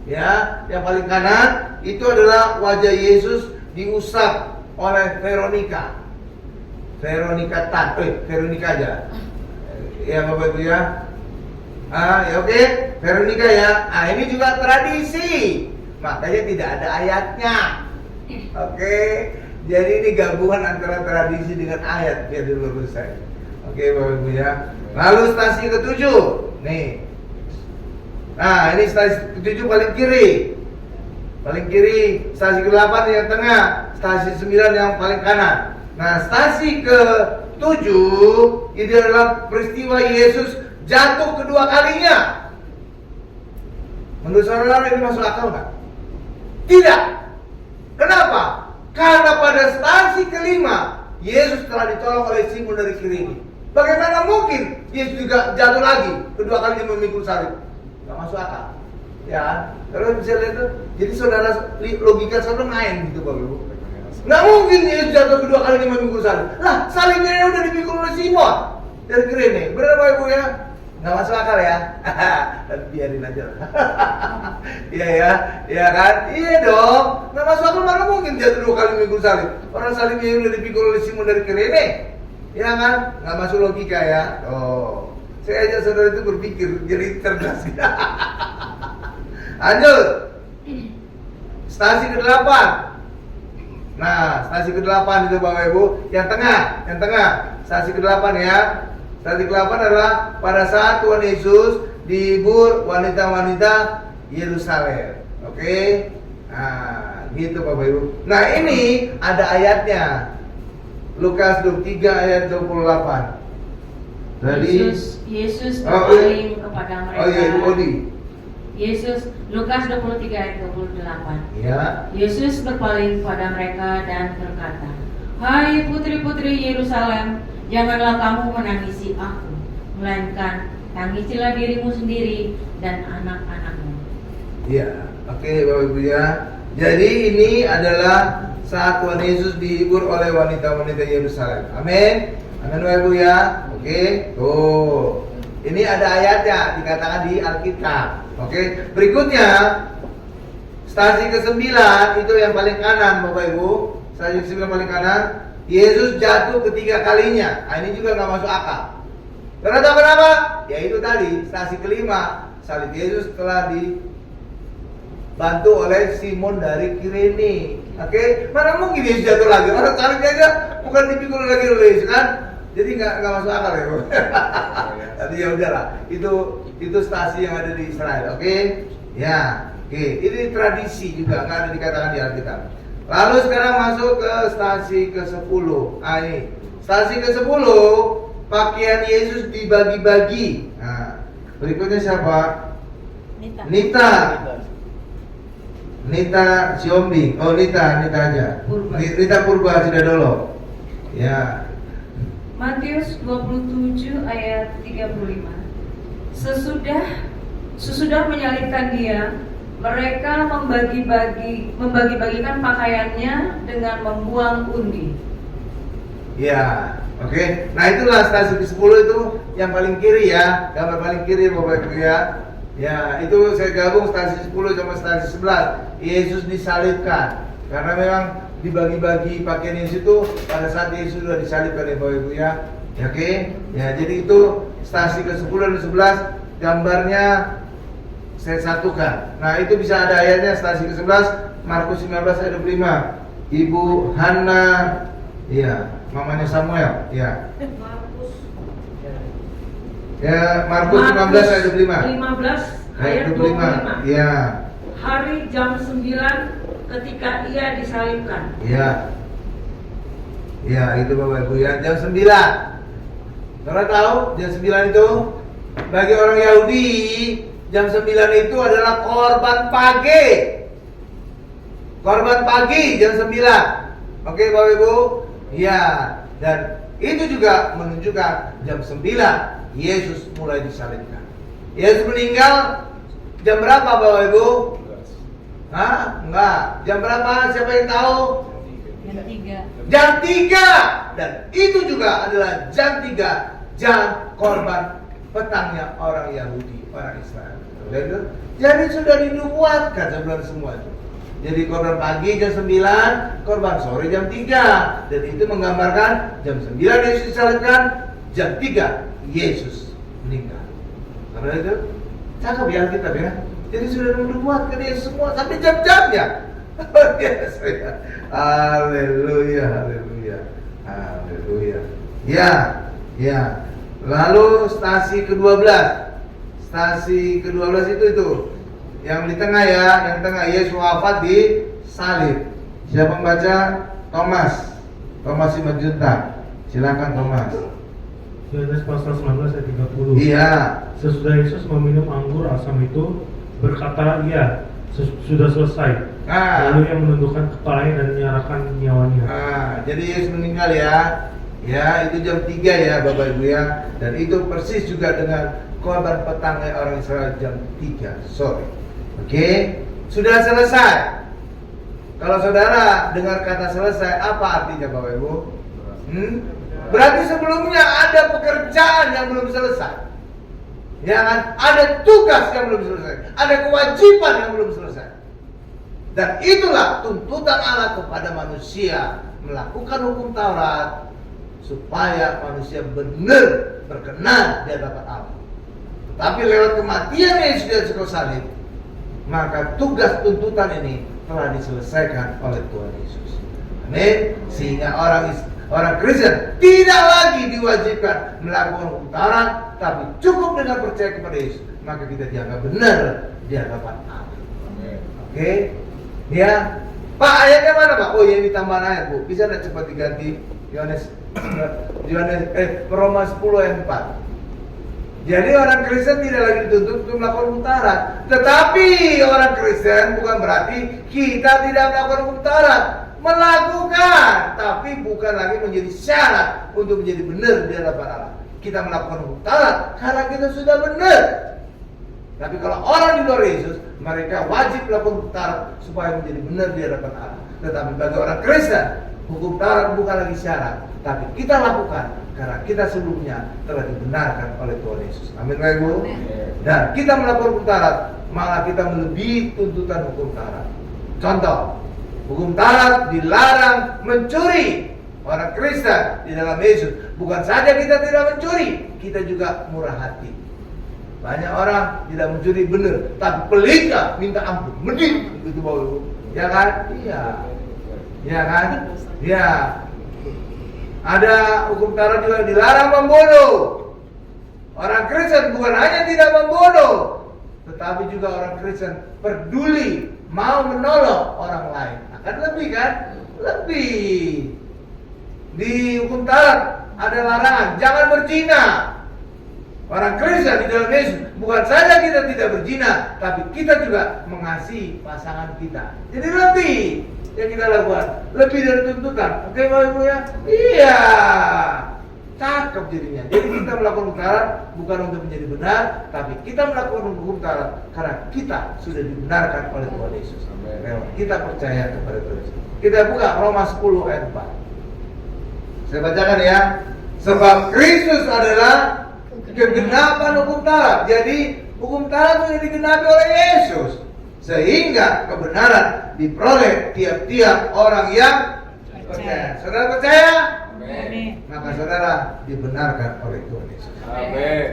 A: Ya, yang paling kanan itu adalah wajah Yesus diusap oleh Veronica. Veronica aja. Ya Bapak Ibu ya. Ya oke, Veronica ya. Ini juga tradisi. Makanya tidak ada ayatnya. Oke. Jadi ini gabungan antara tradisi dengan ayat biar diluruskan. Oke Bapak Ibu ya. Lalu stasi ke-7. Nih. Nah, ini stasi ke-7 paling kiri. Paling kiri, stasi ke-8 yang tengah, stasi 9 yang paling kanan. Nah, stasi ke-7 ini adalah peristiwa Yesus jatuh kedua kalinya. Menurut saudara ini masuk akal nggak? Tidak. Kenapa? Karena pada stasi kelima Yesus telah ditolong oleh Simon dari Kirene. Bagaimana mungkin Yesus juga jatuh lagi kedua kali dia memikul salib? Nggak masuk akal. Ya, kalau bisa lihat itu, jadi saudara logika saudara main gitu Bapak Ibu. Nggak mungkin Yesus jatuh kedua kali dia memikul salib. Lah, salibnya udah dipikul oleh Simon dari Kirene. Benar Bapak Ibu ya? Nggak masuk akal ya? Tapi biarin aja. Iya kan? Iya dong. Nggak masuk akal, mana mungkin jatuh dua kali memikul salib. Orang salibnya udah dipikul oleh Simon dari Kirene. Iya kan? Nggak masuk logika ya. Oh, saya aja saudara itu berpikir jadi cerdas. Lanjut. Stasi ke-8. Nah, stasi ke-8 itu Bapak Ibu. Yang tengah. Stasi ke-8 ya. Stasi ke-8 adalah pada saat Tuhan Yesus dihibur wanita-wanita Yerusalem. Oke? Nah, gitu Bapak Ibu. Nah, ini ada ayatnya. Lukas 23 ayat 28. Tadi
B: Yesus
A: Oh,
B: berpaling kepada mereka.
A: Oh iya, Ibu Odi.
B: Yesus, Lukas 23 ayat 28.
A: Ya.
B: Yesus berpaling kepada mereka dan berkata, "Hai putri-putri Yerusalem, janganlah kamu menangisi aku, melainkan tangisilah dirimu sendiri dan anak-anakmu."
A: Iya. Oke, Bapak Ibu ya. Jadi ini adalah saat Tuhan Yesus dihibur oleh wanita-wanita Yerusalem. Amin. Amin Bapak Ibu ya. Oke. Tuh. Ini ada ayatnya dikatakan di Alkitab. Oke. Berikutnya stasi ke-9 itu yang paling kanan Bapak Ibu. Stasi ke-9 paling kanan. Yesus jatuh ketiga kalinya. Nah, ini juga nggak masuk akal. Karena tahu kenapa? Ya itu tadi stasi kelima. Salib Yesus telah dibantu oleh Simon dari Kirene. Oke. Mana mungkin Yesus jatuh lagi? Orang salibnya aja bukan dipikul lagi oleh Yesus kan? Jadi nggak masuk akal ya, Bu. Tapi ya udahlah, itu stasi yang ada di Israel, oke? Ya, oke. Ini tradisi juga nggak ada dikatakan di Alkitab. Lalu sekarang masuk ke stasi ke-10. Ah ini, stasi ke-10 pakaian Yesus dibagi-bagi. Nah, berikutnya siapa? Nita Siombing. Oh Nita aja. Nita Purba sudah dulu. Ya.
B: Matius 27 ayat 35. Sesudah menyalibkan dia, mereka membagi-bagikan pakaiannya dengan membuang undi.
A: Ya, oke. Nah itulah stasi ke-10 itu yang paling kiri ya, gambar paling kiri Bapak Ibu ya. Ya, itu saya gabung stasi 10 sama stasi 11. Yesus disalibkan. Karena memang dibagi-bagi pakaian Yesus itu pada saat Yesus sudah disalibkan ya Bapak Ibu ya. Ya, oke. Ya, jadi itu stasi ke-10 dan 11 gambarnya saya satukan. Nah, itu bisa ada ayatnya stasi ke-11 Markus 15 ayat 25. Ibu Hana ya, mamanya Samuel ya. Ya, Markus 15 ayat 25.
B: 15 ayat 25.
A: Ya.
B: Hari jam 9 ketika ia disalibkan.
A: Ya. Ya, itu Bapak Ibu ya, jam 9. Saudara tahu jam 9 itu bagi orang Yahudi jam 9 itu adalah korban pagi. Korban pagi jam 9. Oke Bapak Ibu? Ya, dan itu juga menunjukkan jam 9 Yesus mulai disalibkan. Yesus meninggal jam berapa Bapak Ibu? Hah? Enggak. Jam berapa? Siapa yang tahu?
B: Jam 3.
A: Jam 3. Dan itu juga adalah jam 3, jam korban petangnya orang Yahudi, orang Israel. Jadi sudah dinubuatkan sebenarnya semua itu. Jadi korban pagi jam 9, korban sore jam 3. Dan itu menggambarkan jam 9 Yesus disalibkan, jam 3 Yesus meninggal. Karena itu cakep ya Alkitab ya. Jadi sudah dinubuatkan Yesus semua sampai jam-jamnya. Biasa ya. Haleluya, haleluya, haleluya. Ya, ya. Lalu stasi ke-12. Stasi ke-12 itu yang di tengah ya, yang tengah Yesus wafat di salib. Siapa membaca? Thomas Simanjuntak. Silakan Thomas.
F: Yohanes pasal 19 ayat 30.
A: Iya.
F: Sesudah Yesus meminum anggur asam itu, berkata ia, sudah selesai. Lalu ia menundukkan kepalanya dan menyerahkan nyawanya.
A: Jadi Yesus meninggal ya. Ya, itu jam 3 ya Bapak Ibu ya. Dan itu persis juga dengan korban petangnya orang Israel jam 3 sore. Oke, sudah selesai. Kalau saudara dengar kata selesai, apa artinya Bapak Ibu? Berarti sebelumnya ada pekerjaan yang belum selesai. Ya kan? Ada tugas yang belum selesai. Ada kewajiban yang belum selesai. Dan itulah tuntutan Allah kepada manusia melakukan hukum Taurat supaya manusia benar berkenan di hadapan Allah. Tetapi lewat kematian Yesus di atas kayu salib, maka tugas tuntutan ini telah diselesaikan oleh Tuhan Yesus. Amin. Sehingga orang Kristen tidak lagi diwajibkan melakukan hukum Taurat, tapi cukup dengan percaya kepada Yesus, maka kita dianggap benar di hadapan Allah. Oke. Ya. Pak, ayatnya mana Pak? Oh ya, ini tambahan ayat Bu. Bisa tidak cepat diganti? Roma 10 ayat 4. Jadi orang Kristen tidak lagi dituntut untuk melakukan hukum Taurat. Tetapi orang Kristen bukan berarti kita tidak melakukan hukum Taurat. Melakukan, tapi bukan lagi menjadi syarat untuk menjadi benar di hadapan Allah. Kita melakukan hukum Taurat karena kita sudah benar. Tapi kalau orang di luar Yesus, mereka wajib melakukan hukum Taurat supaya menjadi benar di hadapan Allah. Tetapi bagi orang Kristen, hukum Taurat bukan lagi syarat, tapi kita lakukan karena kita sebelumnya telah dibenarkan oleh Tuhan Yesus. Amin, Bapak Ibu. Dan kita melakukan hukum Taurat, malah kita melebihi tuntutan hukum Taurat. Contoh, hukum Taurat dilarang mencuri. Orang Kristen di dalam Yesus, bukan saja kita tidak mencuri, kita juga murah hati. Banyak orang tidak mencuri benar, tapi pelit minta ampun, mending itu Bapak Ibu. Ya kan? Iya. Ya kan? Ya. Ada hukum Taurat juga dilarang membunuh. Orang Kristen bukan hanya tidak membunuh, tetapi juga orang Kristen peduli, mau menolong orang lain. Akan lebih kan? Lebih. Di hukum Taurat ada larangan, jangan berzina. Orang Kristen di dalam Yesus, bukan saja kita tidak berzina, tapi kita juga mengasihi pasangan kita. Jadi lebih yang kita lakukan, lebih dari tuntutan. Oke Bapak Ibu ya? Iya. Cakep jadinya. Jadi kita melakukan hukum Taurat bukan untuk menjadi benar, tapi kita melakukan hukum Taurat karena kita sudah dibenarkan oleh Tuhan Yesus. Kita percaya kepada Tuhan Yesus. Kita buka Roma 10 ayat 4. Saya bacakan ya. Sebab Kristus adalah kegenapan hukum Taurat. Jadi hukum Taurat sudah digenapi oleh Yesus, sehingga kebenaran diperoleh tiap-tiap orang yang percaya. Saudara percaya?
B: Amin.
A: Maka saudara dibenarkan oleh Tuhan Yesus.
D: Amin.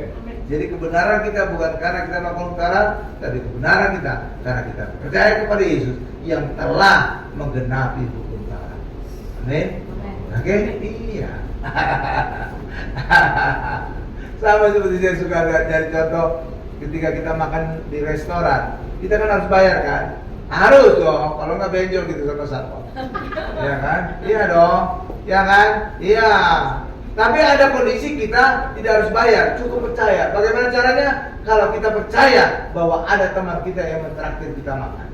A: Jadi kebenaran kita bukan karena kita melakukan hukum Taurat, tapi kebenaran kita karena kita percaya kepada Yesus yang telah menggenapi hukum Taurat. Amin. Oke? Iya. Sama seperti saya suka cari contoh ketika kita makan di restoran, kita kan harus bayar kan? Harus dong, kalau nggak benjol gitu sama satpam. Iya kan? Iya dong, ya kan? Iya. Tapi ada kondisi kita tidak harus bayar, cukup percaya. Bagaimana caranya? Kalau kita percaya bahwa ada teman kita yang mentraktir kita makan,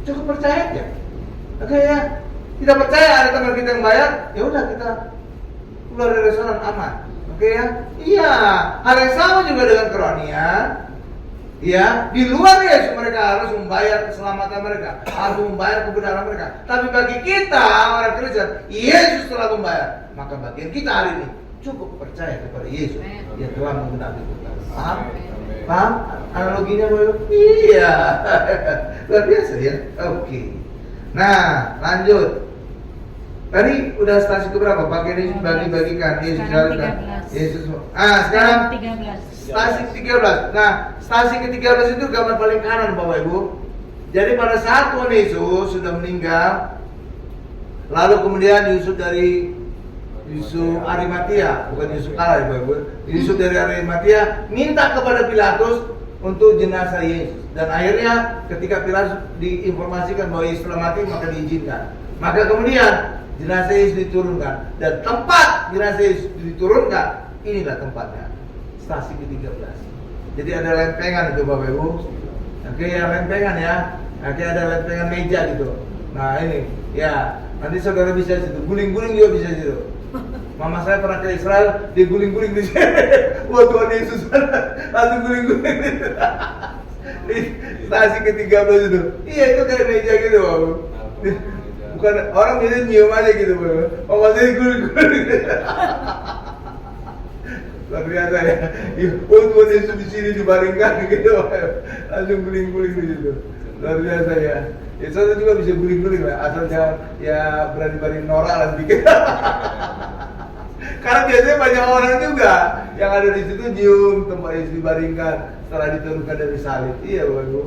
A: cukup percaya aja. Oke ya? Kita percaya ada teman kita yang bayar, ya udah kita keluar dari restoran aman. Oke ya? Iya. Hal yang sama juga dengan keronian. Ya, di luar Yesus mereka harus membayar keselamatan mereka, harus membayar kebenaran mereka. Tapi bagi kita orang Kristen, Yesus telah membayar. Maka bagian kita hari ini cukup percaya kepada Yesus yang telah menggenapi kita. Paham? Paham? Analoginya Bapak? Iya. Luar biasa ya. Oke. Nah, lanjut. Tadi udah stasi keberapa? Pakai Yesus bagi-bagikan. Yesus jalankan. Yesus. Sekarang
B: 13.
A: stasi 13. Nah, stasi ke-13 itu gambar paling kanan Bapak Ibu. Jadi pada saat Tuhan Yesus sudah meninggal, lalu kemudian Yusuf dari Yusuf Arimatia, bukan Yusuf Allah ya Bapak Ibu. Yusuf dari Arimatia minta kepada Pilatus untuk jenazah Yesus. Dan akhirnya ketika Pilatus diinformasikan bahwa Yesus telah mati, maka diizinkan. Maka kemudian jenazah Yesus diturunkan, dan tempat jenazah Yesus diturunkan, inilah tempatnya. Stasi ke-13. Jadi ada lempengan itu Bapak Ibu. Oke ya, lempengan ya. Oke, ada lempengan meja gitu. Nah ini, ya. Nanti saudara bisa situ, guling-guling juga bisa situ. Mama saya pernah ke Israel, dia guling-guling di sini. Wah Tuhan Yesus, langsung guling-guling. Di stasi ke-13 itu. Iya itu kayak meja gitu Bapak Ibu. Bukan orang biasanya nyium aja gitu Bapak Ibu. Mama saya guling-guling. Luar biasa ya. Tuhan Yesus di sini dibaringkan gitu, langsung guling-guling di situ. Luar biasa ya. Ya saudara juga bisa guling-guling lah, asal jangan ya berani baring norak lah sedikit. Karena biasanya banyak orang juga yang ada di situ nyium tempat Yesus dibaringkan setelah diturunkan dari salib. Iya Bapak Ibu.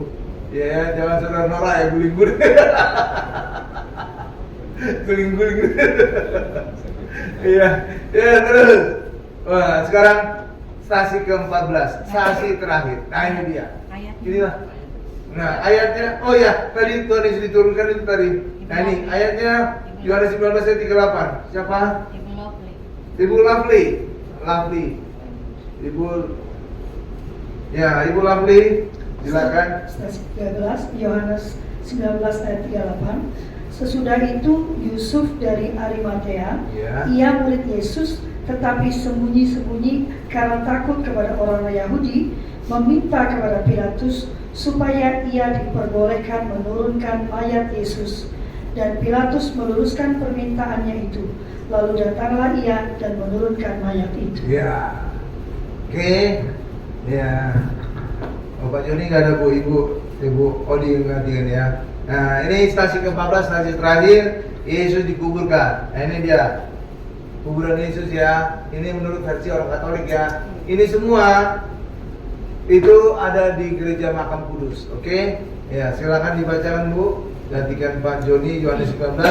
A: Ya jangan saudara norak ya guling-guling. Guling-guling. Iya, ya terus. Wah, sekarang stasi ke-14, stasi terakhir. Nah ini dia. Inilah. Nah ayatnya, oh ya, tadi Tuhan Yesus diturunkan itu tadi. Nah ini ayatnya Yohanes 19 ayat 38. Siapa? Ibu Lovely. Ibu Lovely, silakan.
G: Stasi 13, Yohanes 19 ayat 38. Sesudah itu Yusuf dari Arimatea,
A: Ya.
G: ia murid Yesus, tetapi sembunyi-sembunyi karena takut kepada orang Yahudi, meminta kepada Pilatus supaya ia diperbolehkan menurunkan mayat Yesus. Dan Pilatus meluruskan permintaannya itu. Lalu datanglah ia dan menurunkan mayat itu.
A: Ya. Oke. Ya. Bapak Joni nggak ada Bu, Ibu Odi gantian ya. Nah, ini stasi ke-14, stasi terakhir, Yesus dikuburkan. Nah, ini dia kuburan Yesus ya. Ini menurut versi orang Katolik ya. Ini semua itu ada di gereja Makam Kudus. Oke? Ya, silakan dibacakan Bu. Gantikan Pak Joni, Yohanes 19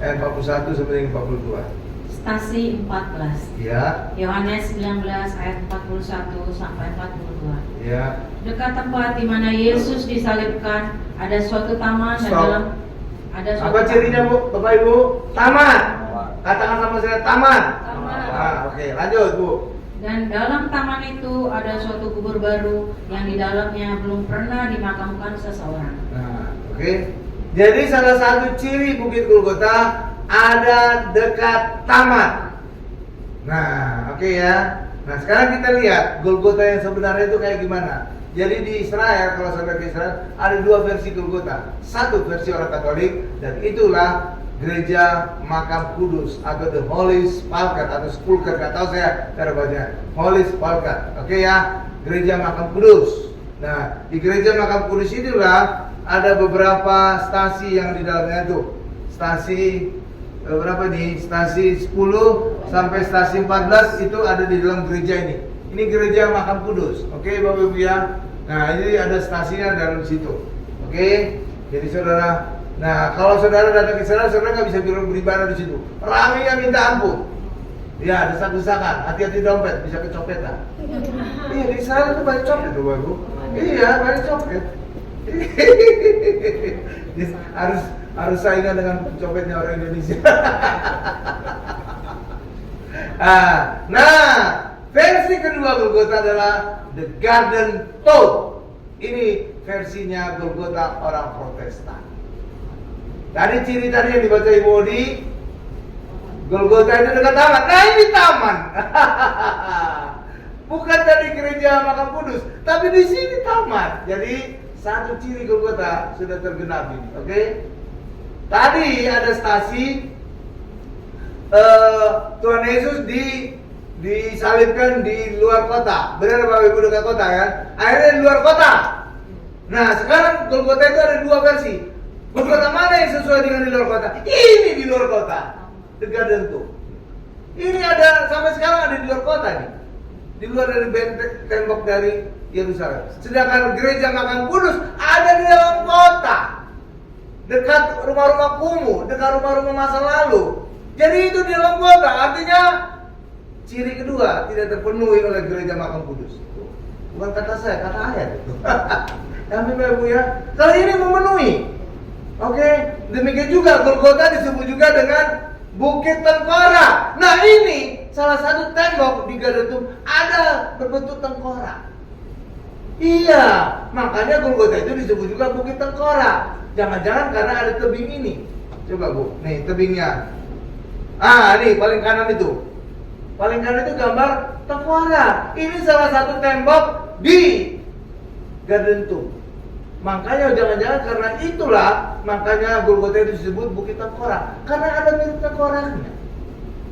A: ayat 41 sampai 42.
B: Stasi 14.
A: Ya.
B: Yohanes 19 ayat 41 sampai 42.
A: Ya.
B: Dekat tempat di mana Yesus disalibkan ada suatu taman dan
A: Stop.
B: dalam ada suatu
A: Apa cirinya Bu, Bapak Ibu? Taman. Katakan sama saya taman.
B: Taman.
A: Oke, lanjut Bu.
B: Dan dalam taman itu ada suatu kubur baru yang di dalamnya belum pernah dimakamkan seseorang.
A: Nah, oke. Jadi salah satu ciri Bukit Golgota ada dekat taman. Nah, oke ya. Nah, sekarang kita lihat Golgota yang sebenarnya itu kayak gimana. Jadi di Israel, kalau saudara ke Israel, ada dua versi Golgota. Satu versi orang Katolik, dan itulah gereja Makam Kudus atau the Holy Sepulchre atau Sepulchre, nggak tahu saya cara bacanya. Holy Sepulchre, oke ya, gereja Makam Kudus. Nah, di gereja Makam Kudus itulah ada beberapa stasi yang di dalamnya itu. Stasi berapa nih? Stasi 10 sampai stasi 14 itu ada di dalam gereja ini. Ini gereja Makam Kudus. Oke, Bapak Ibu ya. Nah, ini ada stasinya dalam situ. Oke. Jadi saudara, nah kalau saudara datang ke sana, saudara nggak bisa beribadah di situ. Ramainya minta ampun. Ya, desak-desakan. Hati-hati dompet, bisa kecopetan. Iya, di sana tuh banyak copet tuh, Bapak Ibu. Iya, banyak copet. harus saingan dengan copetnya orang Indonesia. Nah, versi kedua Golgota adalah The Garden Tomb. Ini versinya Golgota orang Protestan. Tadi ciri tadi yang dibaca Ibu Odi, Golgota itu dekat taman. Nah, ini taman. Bukan dari gereja Makam Kudus, tapi di sini taman. Jadi satu ciri Golgota sudah tergenap ini. Oke? Tadi ada stasi Tuhan Yesus disalibkan di luar kota. Benar Bapak Ibu dekat kota kan? Akhirnya di luar kota. Nah, sekarang Golgota itu ada dua versi. Golgota mana yang sesuai dengan di luar kota? Ini di luar kota. The Garden Tomb. Ini ada sampai sekarang ada di luar kota nih. Di luar dari benteng tembok dari Yerusalem. Sedangkan gereja Makam Kudus ada di dalam kota. Dekat rumah-rumah kumuh, dekat rumah-rumah masa lalu. Jadi itu di dalam kota, artinya ciri kedua tidak terpenuhi oleh gereja Makam Kudus. Bukan kata saya, kata ayat. Amin Bapak Ibu ya. Kalau ini memenuhi. Oke, demikian juga Golgota disebut juga dengan Bukit Tengkorak. Nah, ini salah satu tembok di Garden Tomb ada berbentuk tengkorak. Iya, makanya Golgota itu disebut juga Bukit Tengkorak. Jangan-jangan karena ada tebing ini. Coba Bu, nih tebingnya. Nih paling kanan itu. Paling kanan itu gambar tengkorak. Ini salah satu tembok di Garden Tomb. Makanya jangan-jangan karena itulah makanya Golgota itu disebut Bukit Tengkorak. Karena ada mirip tengkoraknya.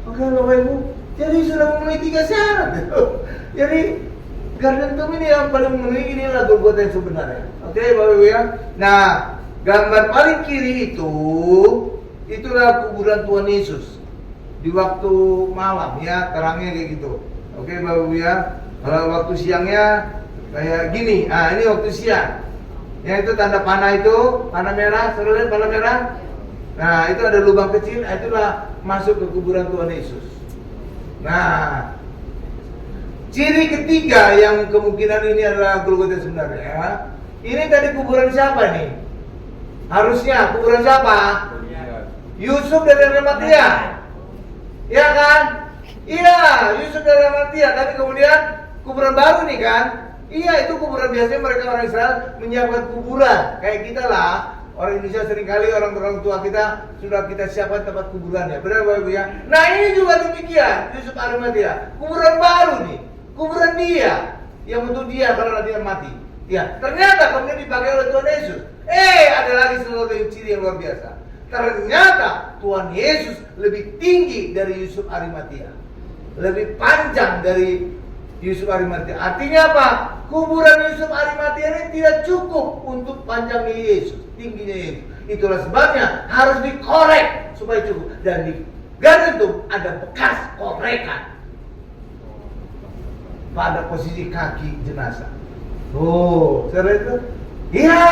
A: Oke Bapak Ibu, jadi sudah memenuhi 3 syarat. Jadi Garden Tomb ini yang paling memenuhi, inilah Golgota yang sebenarnya. Oke Bapak Ibu ya. Nah, gambar paling kiri itulah kuburan Tuhan Yesus di waktu malam ya, terangnya kayak gitu. Oke Bapak Ibu ya. Kalau waktu siangnya kayak gini. Ini waktu siang. Ya itu tanda panah itu, panah merah, saudara lihat panah merah. Nah itu ada lubang kecil, itulah masuk ke kuburan Tuhan Yesus. Nah, ciri ketiga yang kemungkinan ini adalah Golgota sebenarnya. Ini tadi kuburan siapa nih? Harusnya kuburan siapa? Yusuf dari Arimatea. Ya kan? Iya, Yusuf dari Arimatia. Tapi kemudian kuburan baru nih kan? Iya, itu kuburan biasanya mereka orang Israel menyiapkan kuburan. Kayak kita lah. Orang Indonesia seringkali orang tua kita sudah kita siapkan tempat kuburannya. Benar Bapak Ibu ya? Nah ini juga demikian. Yusuf Arimatia. Kuburan baru nih. Kuburan dia. Yang untuk dia kalau nanti mati. Ya, ternyata kemudian dipakai oleh Tuhan Yesus. Ada lagi sesuatu yang ciri yang luar biasa. Ternyata Tuhan Yesus lebih tinggi dari Yusuf Arimatia. Lebih panjang dari Yusuf Arimatia. Artinya apa? Kuburan Yusuf Arimatia ini tidak cukup untuk panjangnya Yesus, tingginya Yesus. Itulah sebabnya harus dikorek supaya cukup. Dan di gantung ada bekas korekan pada posisi kaki jenazah. Oh, saudara itu? Iya.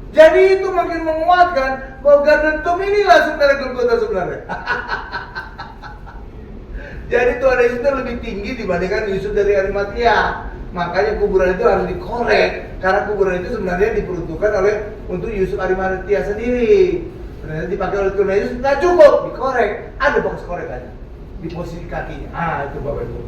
A: Jadi itu makin menguatkan bahwa gantung inilah sebenarnya Golgota sebenarnya. Jadi Tuhan Yesus itu lebih tinggi dibandingkan Yusuf dari Arimatia. Makanya kuburan itu harus dikorek. Karena kuburan itu sebenarnya diperuntukkan untuk Yusuf Arimatia sendiri. Ternyata dipakai oleh Tuhan Yesus tidak cukup, dikorek. Ada bekas korekannya di posisi kakinya. Itu Bapak Ibu.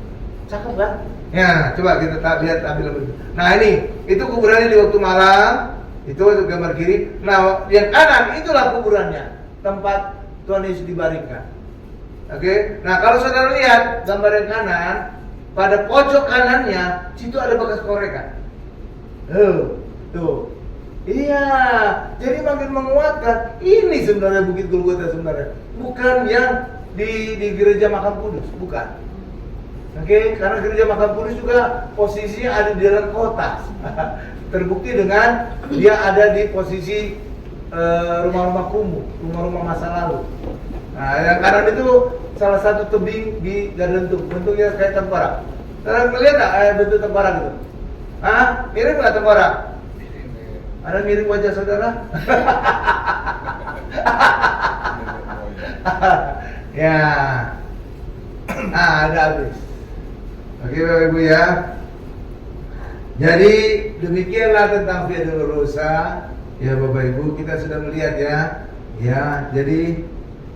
A: Cakep kan? Ya, coba kita lihat ambil lebih. Nah ini, itu kuburannya di waktu malam. Itu gambar kiri. Nah yang kanan itulah kuburannya, tempat Tuhan Yesus dibaringkan. Oke, nah kalau saudara lihat gambar yang kanan, pada pojok kanannya, situ ada bekas korekan. Tuh. Iya, jadi makin menguatkan. Ini sebenarnya Bukit Golgota sebenarnya, bukan yang di gereja Makam Kudus, bukan. Oke, karena gereja Makam Kudus juga posisinya ada di dalam kota. Terbukti dengan dia ada di posisi rumah-rumah kumuh, rumah-rumah masa lalu. Nah, yang kanan itu salah satu tebing di Gantung, bentuknya kayak tengkorak. Saudara melihat nggak bentuk tengkorak itu? Mirip nggak tengkorak? Ada mirip wajah saudara? Ya, ada habis. Oke Bapak Ibu ya. Jadi demikianlah tentang Via Dolorosa. Ya Bapak Ibu, kita sudah melihat ya. Ya, jadi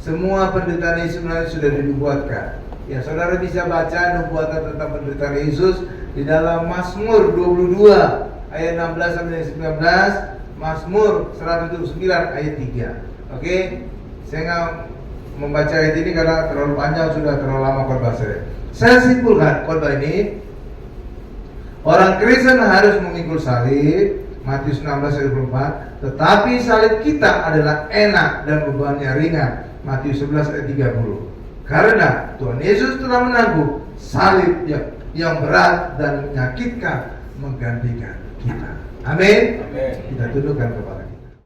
A: semua penderitaan Yesus sudah dinubuatkan. Ya, saudara bisa baca nubuatan tentang penderitaan Yesus di dalam Mazmur 22 ayat 16 sampai 19, Mazmur 129 ayat 3. Oke, saya nggak membaca ayat ini karena terlalu panjang, sudah terlalu lama khotbah saya. Saya simpulkan khotbah ini, orang Kristen harus memikul salib, Matius 16 ayat 24, tetapi salib kita adalah enak dan bebannya ringan, Matius 11 ayat 30. Karena Tuhan Yesus telah menanggung salib yang berat dan menyakitkan menggantikan kita. Amin. Kita tundukkan kepala.